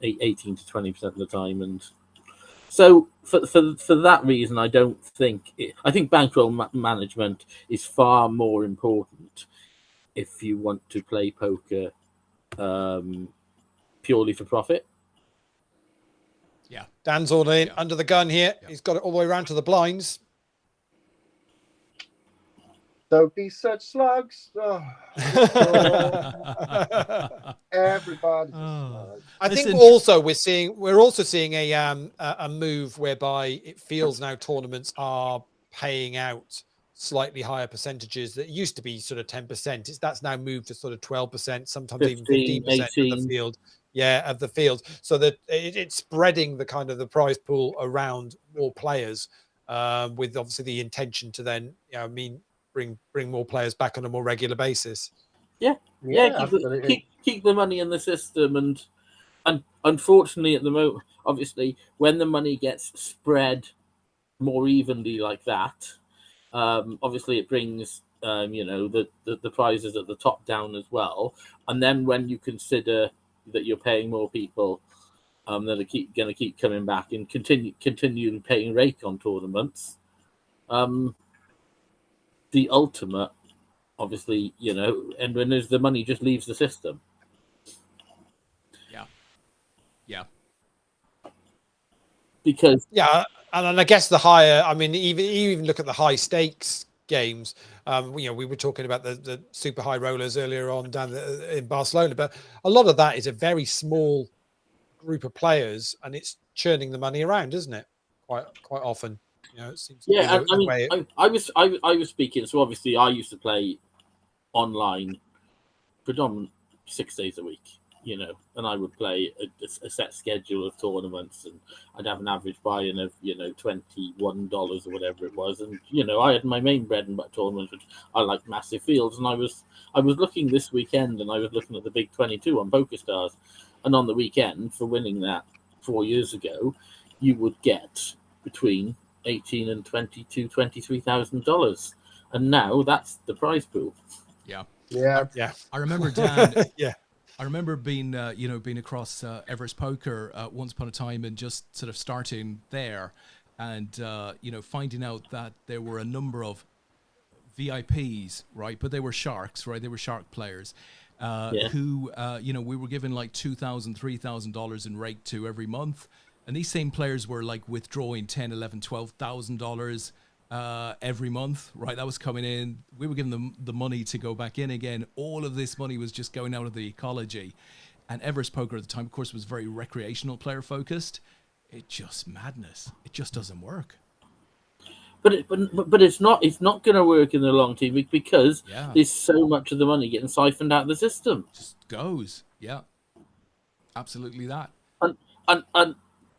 18 to 20% of the time, and so for that reason, I don't think I think bankroll management is far more important if you want to play poker purely for profit. Yeah, Dan's all in under the gun here. Yeah. He's got it all the way around to the blinds. Don't be such slugs. Oh, everybody's a slug. I think Listen- also we're also seeing a move whereby it feels now tournaments are paying out slightly higher percentages. That used to be sort of 10%. That's now moved to sort of 12%, sometimes 15, even 15% of 18. the field. Yeah, of the field. So that it's spreading the kind of the prize pool around more players, with obviously the intention to then, bring more players back on a more regular basis. Yeah, absolutely. keep the money in the system, and unfortunately at the moment, obviously, when the money gets spread more evenly like that, obviously it brings the prizes at the top down as well, and then when you consider that you're paying more people, that are going to keep coming back and continue paying rake on tournaments, the ultimate, obviously, and when there's the money just leaves the system. Yeah. Because Yeah, and I guess the higher, I mean, even look at the high stakes games. We were talking about the super high rollers earlier on down in Barcelona, but a lot of that is a very small group of players, and it's churning the money around, isn't it? Quite often, it seems to be the way. I was speaking. So obviously, I used to play online, predominantly 6 days a week. And I would play a set schedule of tournaments, and I'd have an average buy-in of $21 or whatever it was, and I had my main bread and butter tournaments, which I like massive fields, and I was looking this weekend, and I was looking at the big 22 on PokerStars, and on the weekend for winning that 4 years ago, you would get between $18,000 and $23,000, and now that's the prize pool. Yeah. I remember Dan. Yeah. I remember being across Everest Poker once upon a time, and just sort of starting there, and finding out that there were a number of VIPs, right? But they were sharks, right? They were shark players, who we were giving like $2,000, $3,000 in rake to every month, and these same players were like withdrawing $10,000, $11,000, $12,000 every month, right? That was coming in. We were giving them the money to go back in again. All of this money was just going out of the ecology. And Everest Poker at the time, of course, was very recreational player focused. It's just madness. It just doesn't work. But it's not going to work in the long term, because there's so much of the money getting siphoned out of the system. Just goes. Yeah. Absolutely that. And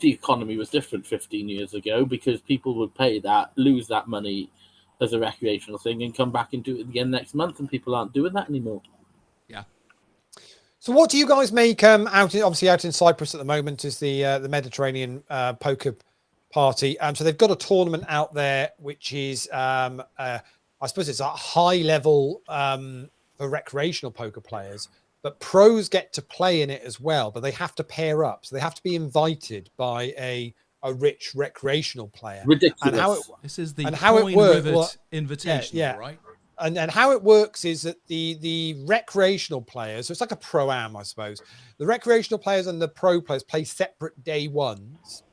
the economy was different 15 years ago, because people would pay that, lose that money as a recreational thing, and come back and do it again next month, and people aren't doing that anymore. Yeah. So what do you guys make out in Cyprus at the moment is the Mediterranean poker party. So they've got a tournament out there, which is I suppose it's a high level for recreational poker players. But pros get to play in it as well, but they have to pair up. So they have to be invited by a rich recreational player. Ridiculous. This is the invitation, right? And how it works is that the recreational players, so it's like a pro-am, I suppose. The recreational players and the pro players play separate day ones,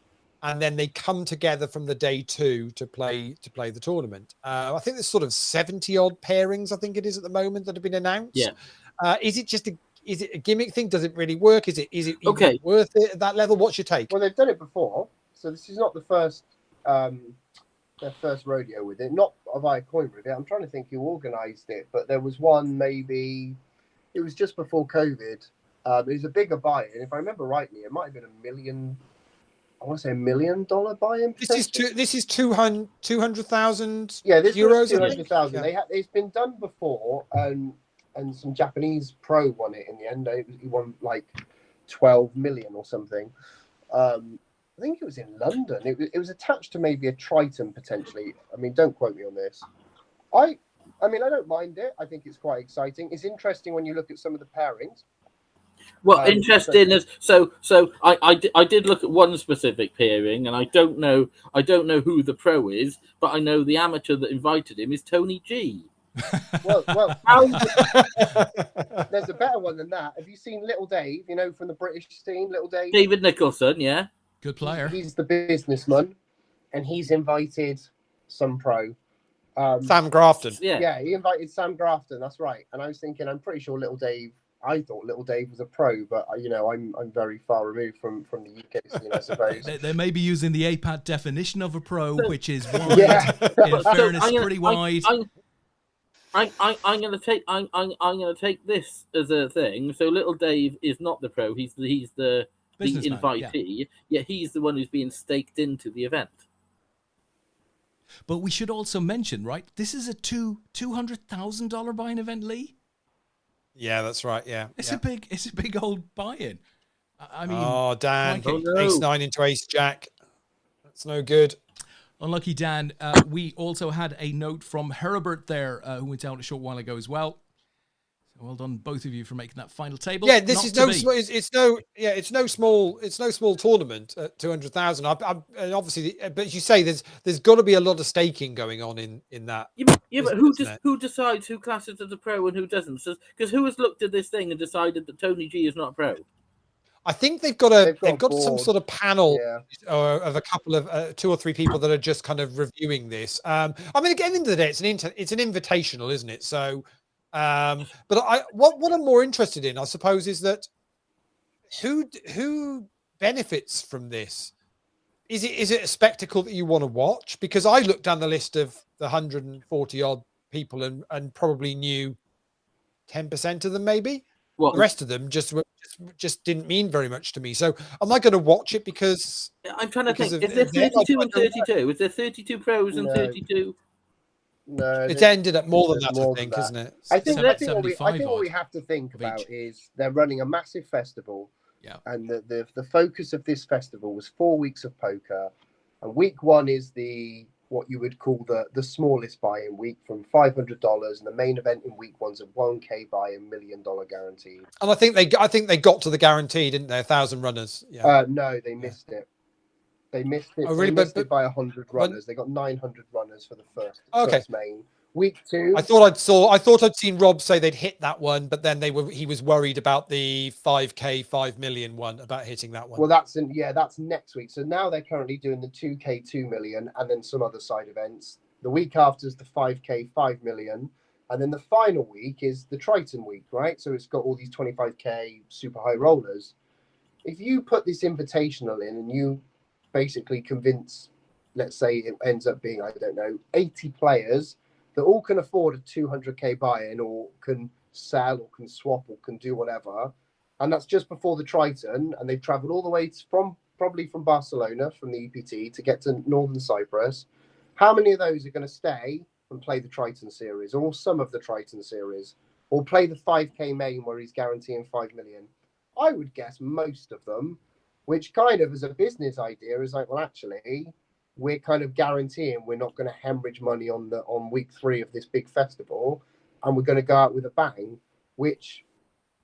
and then they come together from the day two to play the tournament. I think there's sort of 70 odd pairings, I think it is at the moment, that have been announced. Yeah. Is it a gimmick thing? Does it really work? Is it okay, worth it at that level? What's your take? Well, they've done it before, so this is not the first their first rodeo with it. Not via coin with it. I'm trying to think who organised it, but there was one, maybe it was just before COVID. It was a bigger buy-in, if I remember rightly. It might have been $1 million. I want to say $1 million buy-in. This is 200,000. Yeah, this euros. was 200,000. It's been done before, and some Japanese pro won it in the end. He won like 12 million or something. I think it was in London. It was attached to maybe a Triton potentially. I mean, don't quote me on this. I mean, I don't mind it. I think it's quite exciting. It's interesting when you look at some of the pairings. Well, interesting is so. I did look at one specific pairing, and I don't know who the pro is, but I know the amateur that invited him is Tony G. Well, there's a better one than that. Have you seen Little Dave? From the British scene, Little Dave. David Nicholson, yeah, good player. He's the businessman, and he's invited some pro, Sam Grafton. Yeah. He invited Sam Grafton. That's right. And I was thinking, I'm pretty sure Little Dave. I thought Little Dave was a pro, but I'm very far removed from the UK scene, I suppose. They may be using the APAT definition of a pro, which is wide. Yeah. In fairness, pretty wide. I'm going to take this as a thing. So Little Dave is not the pro. He's the Businessman, invitee. Yeah, he's the one who's being staked into the event. But we should also mention, right? This is a $200,000 buy-in event, Lee. Yeah, that's right. Yeah, It's a big old buy-in. I mean, Dan, crikey. ace 9 into ace jack. That's no good. Unlucky Dan. We also had a note from Herbert there, who went out a short while ago as well. So well done, both of you, for making that final table. Yeah, this Not is to be. it's no small tournament at 200,000. And obviously, but you say there's got to be a lot of staking going on in that. Yeah, but who decides who classes as a pro and who doesn't? Because who has looked at this thing and decided that Tony G is not a pro? I think they've got some board. sort of panel Yeah. of a couple of 2 or 3 people that are just kind of reviewing this. I mean, at the end of the day, it's an invitational, isn't it? So, but what I'm more interested in, I suppose, is that who benefits from this? Is it a spectacle that you want to watch? Because I looked down the list of the 140 odd people and probably knew 10% of them, maybe. What? The rest of them just didn't mean very much to me. So am I going to watch it because I'm trying to think. of Is there them? 32 and 32? Is there 32 pros and No. 32? No, It's ended up more than there's that, more I think, than that. isn't it? I think what 75 we have to think of about each. is they're running a massive festival. Yeah. And the focus of this festival was 4 weeks of poker. And week 1 is what you would call the smallest buy-in week, from $500, and the main event in week 1's a 1K buy-in, $1 million guaranteed. And I think they got to the guarantee, didn't they? 1,000 runners. Yeah. No, they missed it. They missed it. Oh, really? They missed it by 100 runners. They got 900 runners for the first main. Week 2. I thought I'd seen Rob say they'd hit that one, but then he was worried about the 5K 5 million one, about hitting that one. Well, that's next week. So now they're currently doing the 2K 2 million and then some other side events. The week after is the 5K 5 million. And then the final week is the Triton week, right? So it's got all these 25K super high rollers. If you put this invitational in and you basically convince, let's say it ends up being, 80 players that all can afford a 200K buy-in, or can sell, or can swap, or can do whatever. And that's just before the Triton. And they've traveled all the way probably from Barcelona, from the EPT, to get to Northern Cyprus. How many of those are going to stay and play the Triton series, or some of the Triton series, or play the 5K main where he's guaranteeing 5 million? I would guess most of them, which kind of as a business idea is like, well, actually, we're kind of guaranteeing we're not going to hemorrhage money on week 3 of this big festival, and we're going to go out with a bang. Which,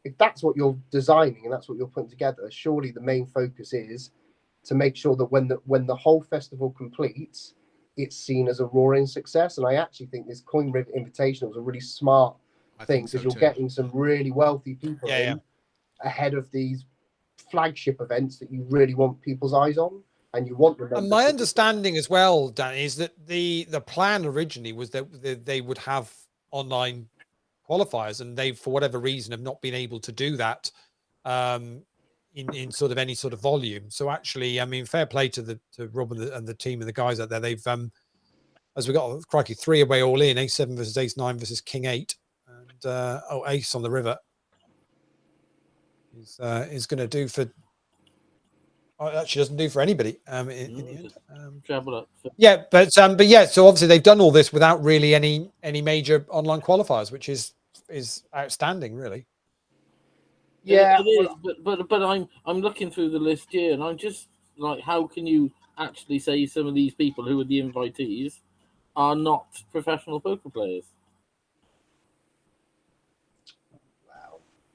if that's what you're designing and that's what you're putting together, surely the main focus is to make sure that when the whole festival completes, it's seen as a roaring success. And I actually think this Coin River Invitational is a really smart thing, because you're getting some really wealthy people in ahead of these flagship events that you really want people's eyes on. And you want them. And my understanding as well, Dan, is that the plan originally was that they would have online qualifiers, and they, for whatever reason, have not been able to do that in sort of any sort of volume. So actually, I mean, fair play to Rob and the team and the guys out there. They've as we got, crikey, 3 away all in, ace 7 versus ace 9 versus king 8, and ace on the river is going to do for. Actually doesn't do for anybody in the end. Travel up. Yeah, but yeah, so obviously they've done all this without really any major online qualifiers, which is outstanding, really. Yeah, it is. But I'm looking through the list here, and I'm just like, how can you actually say some of these people who are the invitees are not professional poker players?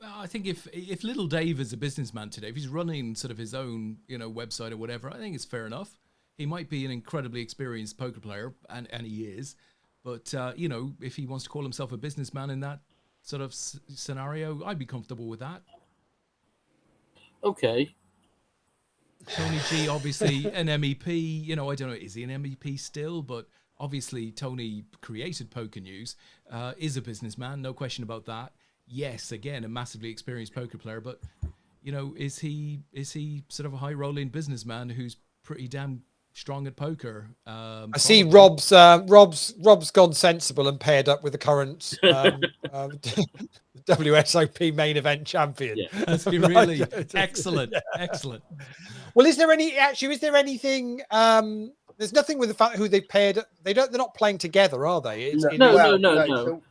I think if Little Dave is a businessman today, if he's running sort of his own, website or whatever, I think it's fair enough. He might be an incredibly experienced poker player, and he is. But, if he wants to call himself a businessman in that sort of scenario, I'd be comfortable with that. Okay. Tony G, obviously an MEP, I don't know, is he an MEP still? But obviously Tony created Poker News, is a businessman, no question about that. Yes, again, a massively experienced poker player, but you know, is he sort of a high rolling businessman who's pretty damn strong at poker? I see Rob's gone sensible and paired up with the current WSOP main event champion. Yeah. Has he really? Excellent. Excellent. Well, is there anything? There's nothing with the fact who they paired. They're not playing together, are they? No. So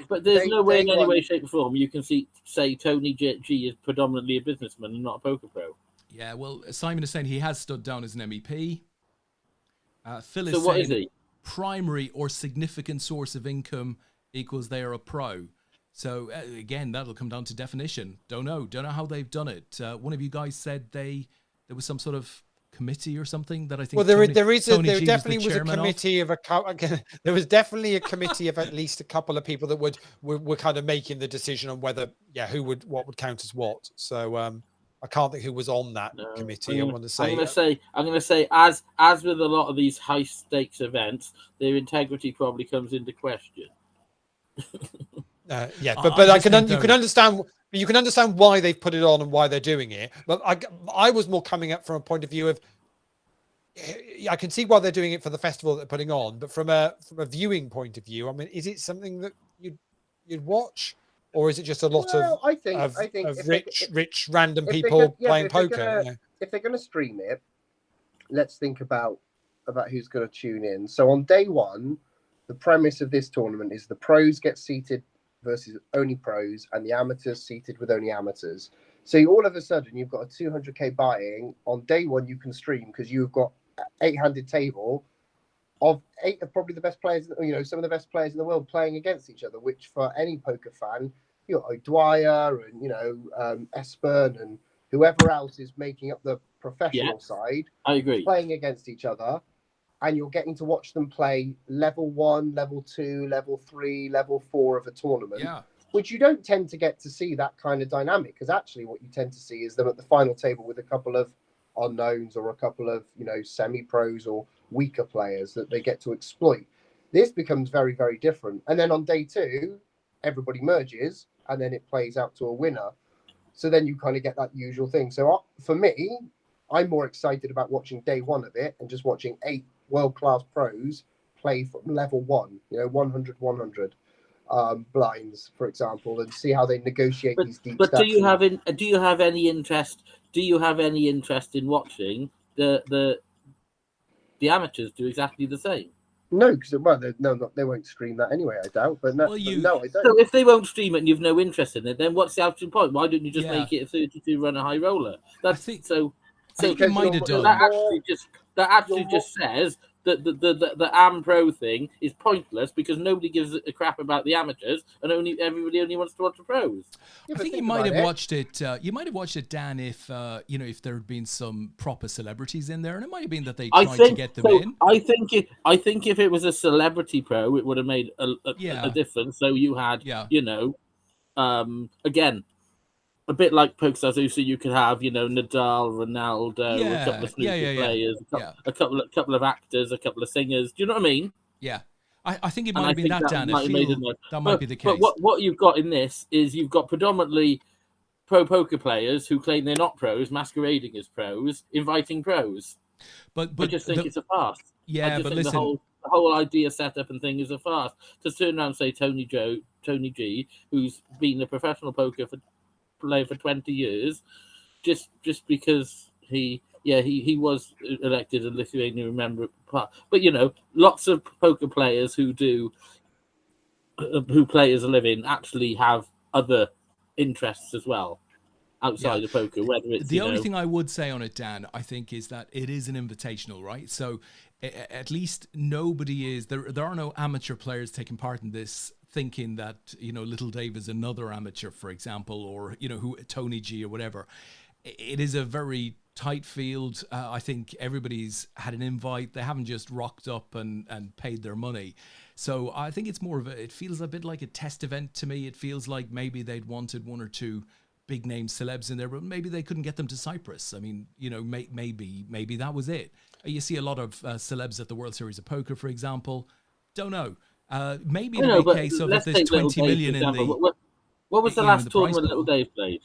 But there's no way in any one- way, shape, or form you can say Tony G is predominantly a businessman and not a poker pro. Yeah, well, Simon is saying he has stood down as an MEP. Phil is So what saying is he? primary or significant source of income equals they are a pro. So again, that'll come down to definition. Don't know how they've done it. One of you guys said there was some sort of committee or something that I think. Well, there G definitely the was a chairman of. committee of there was definitely a committee of at least a couple of people that were kind of making the decision on whether what would count as what. So I can't think who was on that committee. I'm going to say as with a lot of these high stakes events, their integrity probably comes into question. but you can understand why they've put it on and why they're doing it. But I was more coming up from a point of view of, I can see why they're doing it for the festival that they're putting on, but from a viewing point of view, I mean, is it something that you'd watch, or is it just a lot of rich random people playing poker? If they're going to stream it, let's think about who's going to tune in. So on day one, the premise of this tournament is the pros get seated versus only pros, and the amateurs seated with only amateurs. So all of a sudden, you've got a 200k buying on day one. You can stream because you've got 8-handed table of 8 of probably the best players, some of the best players in the world playing against each other. Which for any poker fan, you got O'Dwyer and Espen and whoever else is making up the professional side. I agree. Playing against each other. And you're getting to watch them play level 1, level 2, level 3, level 4 of a tournament, which you don't tend to get to see that kind of dynamic. Because actually what you tend to see is them at the final table with a couple of unknowns or a couple of, semi-pros or weaker players that they get to exploit. This becomes very, very different. And then on day 2, everybody merges and then it plays out to a winner. So then you kind of get that usual thing. So for me, I'm more excited about watching day 1 of it and just watching 8 world-class pros play from level 1, 100 blinds, for example, and see how they negotiate these deep. But do you have any interest? Do you have any interest in watching the amateurs do exactly the same? No, because they won't stream that anyway. I doubt. But no, I don't. So if they won't stream it and you've no interest in it, then what's the actual point? Why don't you just make it a 32-runner high roller? I think so. So you might have done. That actually just says that the Am Pro thing is pointless because nobody gives a crap about the amateurs and everybody only wants to watch the pros. I think you might have watched it. You might have watched it, Dan, if if there had been some proper celebrities in there, and it might have been that they tried to get them in. I think if it was a celebrity pro, it would have made a difference. So you had, again. A bit like PokerStars, so you could have, Nadal, Ronaldo, a couple of snooker players, a couple of actors, a couple of singers. Do you know what I mean? Yeah, I think it might have been that, Dan. That might be the case. But what you've got in this is you've got predominantly pro poker players who claim they're not pros, masquerading as pros, inviting pros. But I just think it's a farce. Yeah, but listen, the whole idea setup and thing is a farce. To turn around and say Tony G, who's been a professional poker player for 20 years, just because he was elected a Lithuanian member of part. But lots of poker players who play as a living actually have other interests as well outside of poker. Whether it's the only thing I would say on it, Dan, I think, is that it is an invitational, right? So at least nobody is there. There are no amateur players taking part in this, thinking that Little Dave is another amateur, for example, or who Tony G or whatever. It is a very tight field. I think everybody's had an invite. They haven't just rocked up and paid their money. So I think it's more of it feels a bit like a test event to me. It feels like maybe they'd wanted 1 or 2 big name celebs in there, but maybe they couldn't get them to Cyprus. I mean, maybe that was it. You see a lot of celebs at the World Series of Poker, for example. Don't know. Maybe No, it'll be but a case of if let's there's take Little 20 Dave, million for in example. the. What was the you know, in last the prize tournament Little pool. Dave played?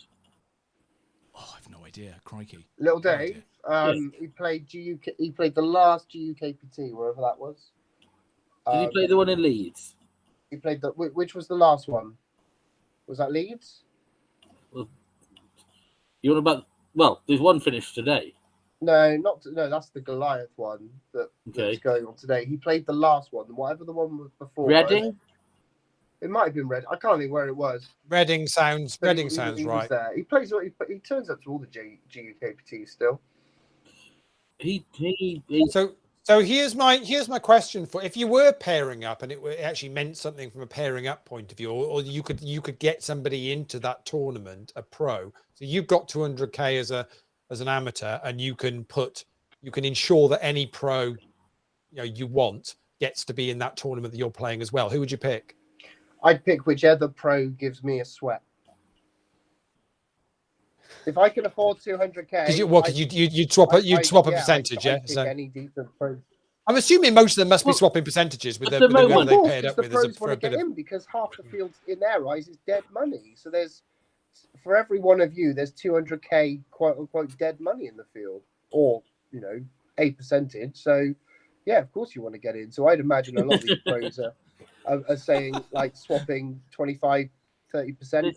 Oh, I've no idea. Crikey. Little No Dave, idea. he played GUK. He played the last GUKPT, wherever that was. Did he play the one in Leeds? He played the which was the last one? Was that Leeds? You want about? Well, there's one finished today. No, that's the Goliath one that's Okay. going on today. He played the last one, whatever the one was before. Reading. It might have been Red. I can't think where it was. Reading sounds But Reading he sounds was right. there. He plays. He turns up to all the GUKPTs still. He So here's my question for if you were pairing up and it actually meant something from a pairing up point of view, or you could get somebody into that tournament, a pro. So you've got 200k as an amateur, and you can ensure that any pro you want gets to be in that tournament that you're playing as well. Who would you pick? I'd pick whichever pro gives me a sweat. If I can afford 200k, Because you'd swap a percentage, yeah. I'd pick So any decent pro. I'm assuming most of them must be swapping percentage with at the the moment- whoever Of they course, paired because up the with pros for want a to bit get of. in, because half the field in their eyes is dead money. So for every one of you, there's 200k quote unquote dead money in the field, or a percentage. So yeah, of course you want to get in. So I'd imagine a lot of these pros are saying like swapping 25-30%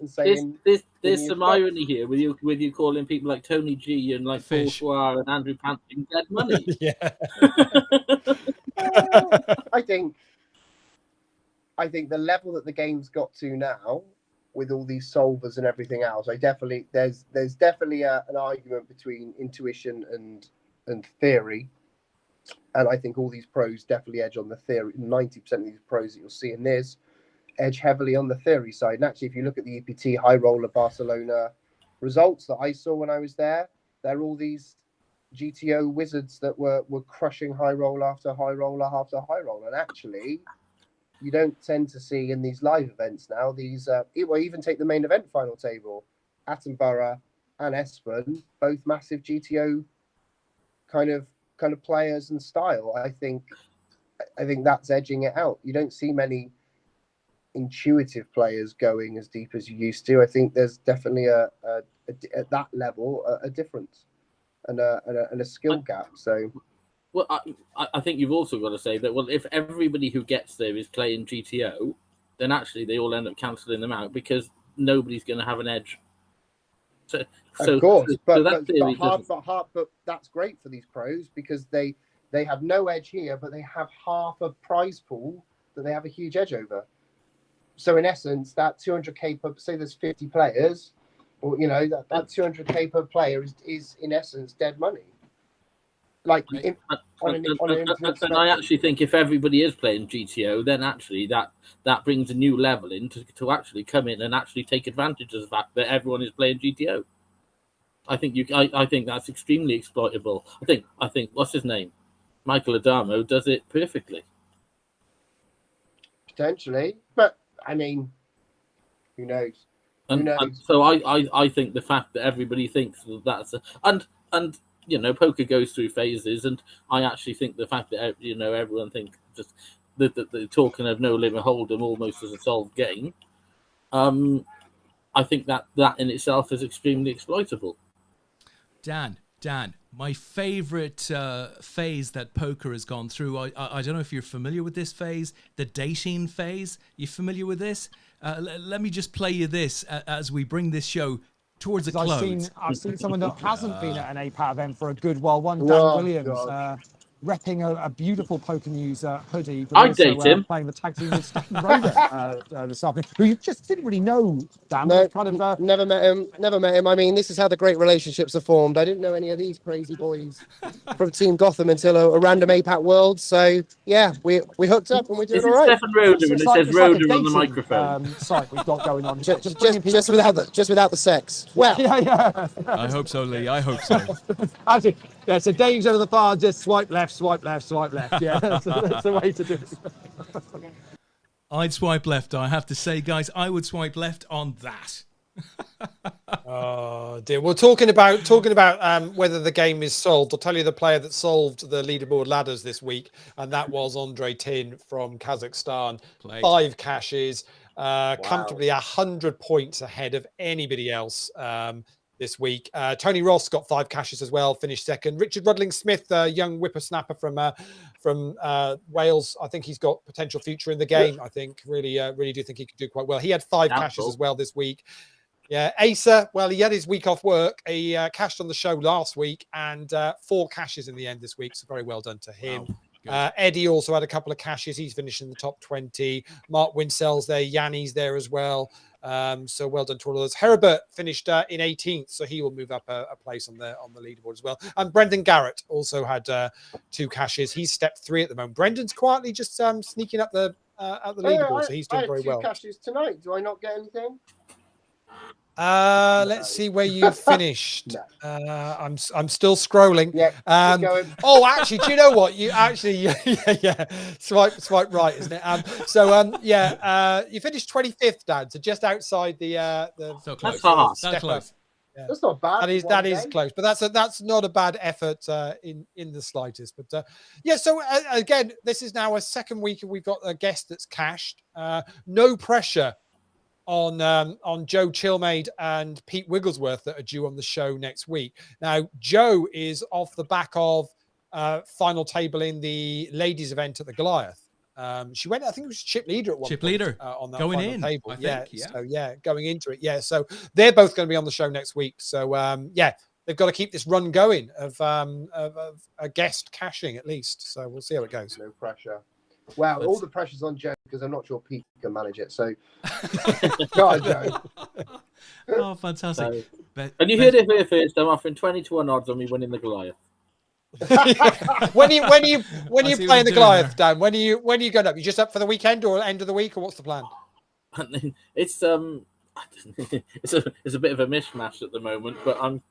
and saying there's some irony here with you calling people like Tony G and like Paul Fish. Schwarr and Andrew Panting dead money. Yeah. I think the level that the game's got to now, with all these solvers and everything else, there's definitely an argument between intuition and theory, and I think all these pros definitely edge on the theory. 90% of these pros that you'll see in this edge heavily on the theory side. And actually, if you look at the EPT High Roller Barcelona results that I saw when I was there, they're all these GTO wizards that were crushing high roll after high roll after high roll. And actually, you don't tend to see in these live events now these. Even take the main event final table, Attenborough and Espen, both massive GTO kind of players and style. I think that's edging it out. You don't see many intuitive players going as deep as you used to. I think there's definitely at that level a difference and a skill gap. So, well, I think you've also got to say that, well, if everybody who gets there is playing GTO, then actually they all end up cancelling them out because nobody's going to have an edge. So of course, but that's great for these pros because they have no edge here, but they have half a prize pool that they have a huge edge over. So in essence, that 200k per, say there's 50 players, or that 200k per player is in essence dead money. Like and I actually think if everybody is playing GTO, then actually that brings a new level in to actually come in and actually take advantage of the fact that everyone is playing GTO. I think that's extremely exploitable. I think what's his name, Michael Adamo, does it perfectly. Potentially, but I mean, who knows? And so I think the fact that everybody thinks that's and poker goes through phases, and I actually think the fact that everyone thinks just the talking of no limit hold'em almost as a solved game. I think that in itself is extremely exploitable. Dan, my favorite phase that poker has gone through. I don't know if you're familiar with this phase, the dating phase. You familiar with this? Let me just play you this as we bring this show towards a close. I've seen someone that hasn't been at an APAT event for a good while. One, Dan Willians, repping a beautiful Poker News hoodie. But I'd also, date him. Playing the tag team with Stefan Roder this afternoon, who you just didn't really know, Dan. No, Kind of, never met him. I mean, this is how the great relationships are formed. I didn't know any of these crazy boys from Team Gotham until a random APAT World. So yeah, we hooked up and we're doing Is all it right. Stefan Roder and it says Roder on the microphone? site we've got going on. Just without the sex. Well, yeah. I hope so, Lee. I hope so. Actually, yeah, so Dave's over the far, just swipe left, swipe left, swipe left. Yeah, that's the way to do it. I'd swipe left. I have to say, guys, I would swipe left on that. Oh dear. Well, talking about whether the game is solved, I'll tell you the player that solved the leaderboard ladders this week, and that was Andre Tin from Kazakhstan. Played. 5 caches, comfortably 100 points ahead of anybody else this week. Tony Ross got 5 caches as well, finished second. Richard Rudling-Smith, young whippersnapper from Wales, I think he's got potential future in the game. I think really do think he could do quite well. He had 5 caches as well this week. Yeah, Asa, well, he had his week off work. He cashed on the show last week and 4 caches in the end this week. So very well done to him. Wow. Eddie also had a couple of caches. He's finished in the top 20. Mark Winsell's there. Yanni's there as well. So well done to all of those. Herbert finished in 18th, so he will move up a place on the leaderboard as well. And Brendan Garrett also had 2 caches. He's step 3 at the moment. Brendan's quietly just sneaking up the leaderboard, so he's doing very well. 2 caches tonight. Do I not get anything? Let's see where you finished. I'm still scrolling. Yeah. Oh, actually, do you know what? You actually, yeah. Swipe right, isn't it? You finished 25th, Dan. So just outside the so close. That's close. Yeah. That's not bad. That is close, but that's not a bad effort in the slightest. But so again, this is now a second week, and we've got a guest that's cashed. No pressure on Joe Chilmaid and Pete Wigglesworth that are due on the show next week. Now, Joe is off the back of final table in the ladies event at the Goliath. She went, I think it was chip leader at one point. Leader on that going final in, table. I think, yeah. So going into it. Yeah. So they're both going to be on the show next week. So they've got to keep this run going of a guest cashing at least. So we'll see how it goes. No pressure. Wow, all the pressure's on Joe because I'm not sure Pete can manage it. So, go on, Joe. Oh, fantastic! And you heard it here first. I'm offering 20-1 odds on me winning the Goliath. when are you playing the Goliath, Dan? When are you going up? You just up for the weekend or end of the week, or what's the plan? It's it's a bit of a mishmash at the moment, but I'm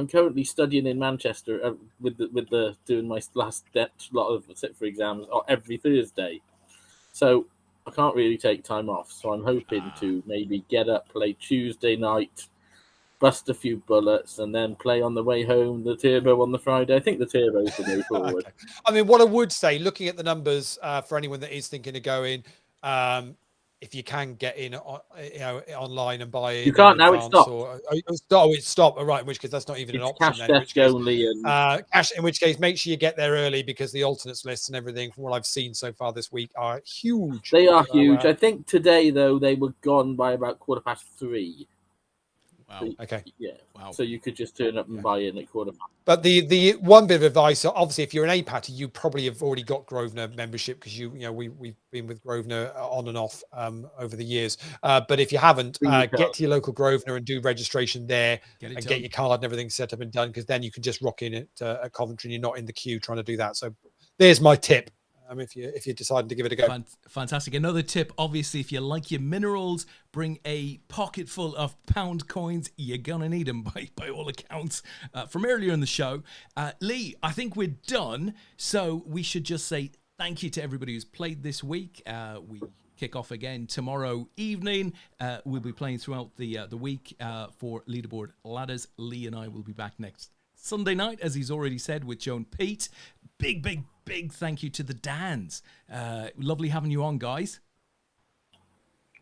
currently studying in Manchester with the doing my last lot of sit for exams every Thursday, so I can't really take time off. So I'm hoping to maybe get up, play Tuesday night, bust a few bullets, and then play on the way home the turbo on the Friday. I think the turbo's the way forward. Okay. I mean, what I would say, looking at the numbers for anyone that is thinking of going, if you can get in, online and buy in. You can't now. It's stopped. It's stopped. All right, in which case that's not even an option. Cash desk only. Cash. In which case, make sure you get there early because the alternates lists and everything, from what I've seen so far this week, are huge. They are huge. I think today though they were gone by about 3:15. Wow. So, okay. Yeah. Wow. So you could just turn up and buy in at 3:15. But the one bit of advice, obviously, if you're an APAT, you probably have already got Grosvenor membership because we've been with Grosvenor on and off over the years. But if you haven't, get to your local Grosvenor and do registration there and get your card and everything set up and done, because then you can just rock in at Coventry and you're not in the queue trying to do that. So there's my tip. If you're deciding to give it a go. Fantastic. Another tip, obviously, if you like your minerals, bring a pocket full of pound coins. You're going to need them by all accounts from earlier in the show. Lee, I think we're done. So we should just say thank you to everybody who's played this week. We kick off again tomorrow evening. We'll be playing throughout the week for Leaderboard Ladders. Lee and I will be back next Sunday night, as he's already said, with Joe and Pete. Big thank you to the Dans. Lovely having you on, guys.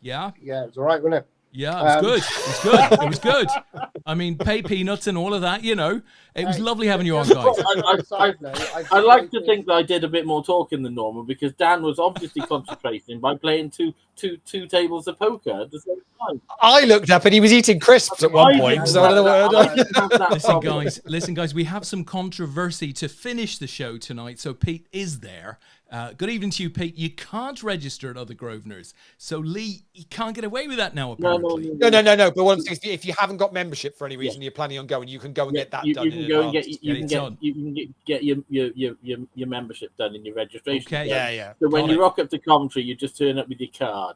Yeah? Yeah, it's all right, wasn't it? Yeah, it was good. It was good. I mean, pay peanuts and all of that, It was lovely having you on, guys. I like to think that I did a bit more talking than normal because Dan was obviously concentrating by playing two tables of poker at the same time. I looked up and he was eating crisps at one point. So I don't know Listen, guys, we have some controversy to finish the show tonight. So Pete is there. Good evening to you, Pete. You can't register at other Grosvenors. So, Lee, you can't get away with that now, apparently. No. But what I'm saying is, if you haven't got membership for any reason, you're planning on going, you can go and get that done. You can get your membership done in your registration. Okay. Yeah. So when you rock up to Coventry, you just turn up with your card.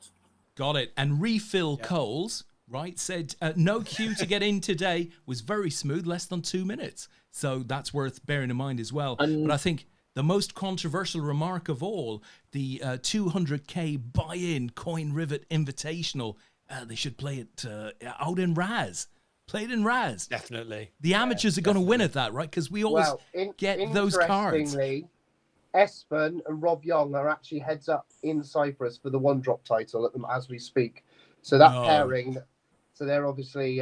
Got it. And Refill Coles, right, said no queue to get in today, was very smooth, less than 2 minutes. So that's worth bearing in mind as well. But I think the most controversial remark of all, the 200k buy-in coin rivet invitational they should play it out in Raz. Play it in Raz. Definitely. The amateurs are going to win at that, right? Because we always get those cards. Interestingly, Espen and Rob Young are actually heads up in Cyprus for the one drop title at them as we speak. So that pairing, so they're obviously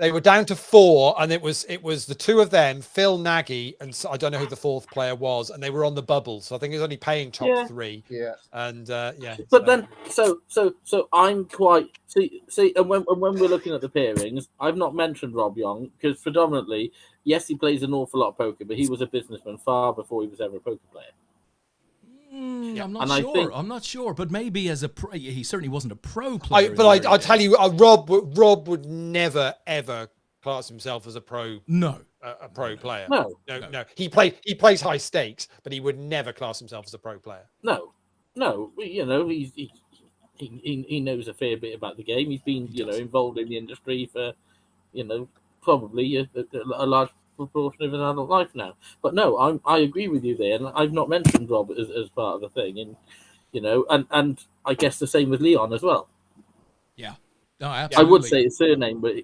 They were down to 4, and it was the two of them, Phil Nagy, and I don't know who the fourth player was, and they were on the bubble. So I think it was only paying top 3. Yeah. And But then, so I'm quite see, and when we're looking at the pairings, I've not mentioned Rob Young because predominantly, yes, he plays an awful lot of poker, but he was a businessman far before he was ever a poker player. I'm not sure, but maybe as a pro, he certainly wasn't a pro player. I tell you, Rob would never ever class himself as a pro. No, a pro player. No. He plays high stakes, but he would never class himself as a pro player. No. You know, he knows a fair bit about the game. He's been involved in the industry for probably a large proportion of his adult life now. But no, I agree with you there, and I've not mentioned Rob as part of the thing, and and I guess the same with Leon as well. Yeah, no, absolutely. I would say his surname, but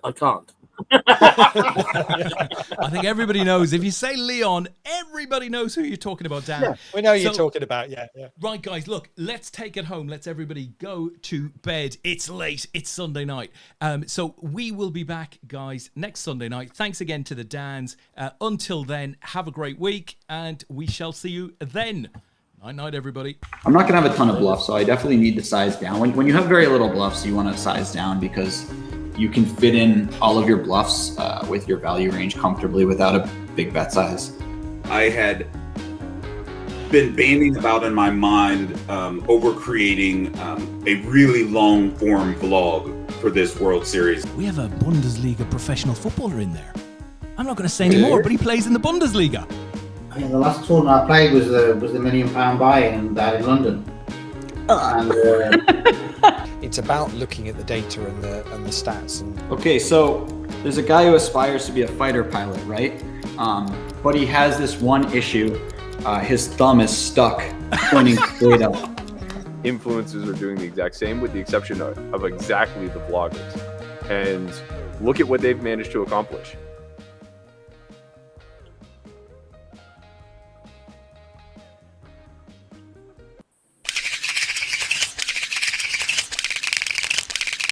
I can't. I think everybody knows. If you say Leon, everybody knows who you're talking about, Dan. Yeah, we know you're talking about. Yeah. Right, guys, look, let's take it home. Let's everybody go to bed. It's late. It's Sunday night. So we will be back, guys, next Sunday night. Thanks again to the Dans. Until then, have a great week, and we shall see you then. Night, everybody. I'm not going to have a ton of bluffs, so I definitely need to size down. When you have very little bluffs, you want to size down because you can fit in all of your bluffs with your value range comfortably without a big bet size. I had been banding about in my mind over creating a really long form vlog for this World Series. We have a Bundesliga professional footballer in there. I'm not going to say any more, but he plays in the Bundesliga. The last tournament I played was the £1 million buy-in down in London. And It's about looking at the data and the stats. Okay, so there's a guy who aspires to be a fighter pilot, right? But he has this one issue. His thumb is stuck pointing straight up. Influencers are doing the exact same with the exception of exactly the vloggers. And look at what they've managed to accomplish.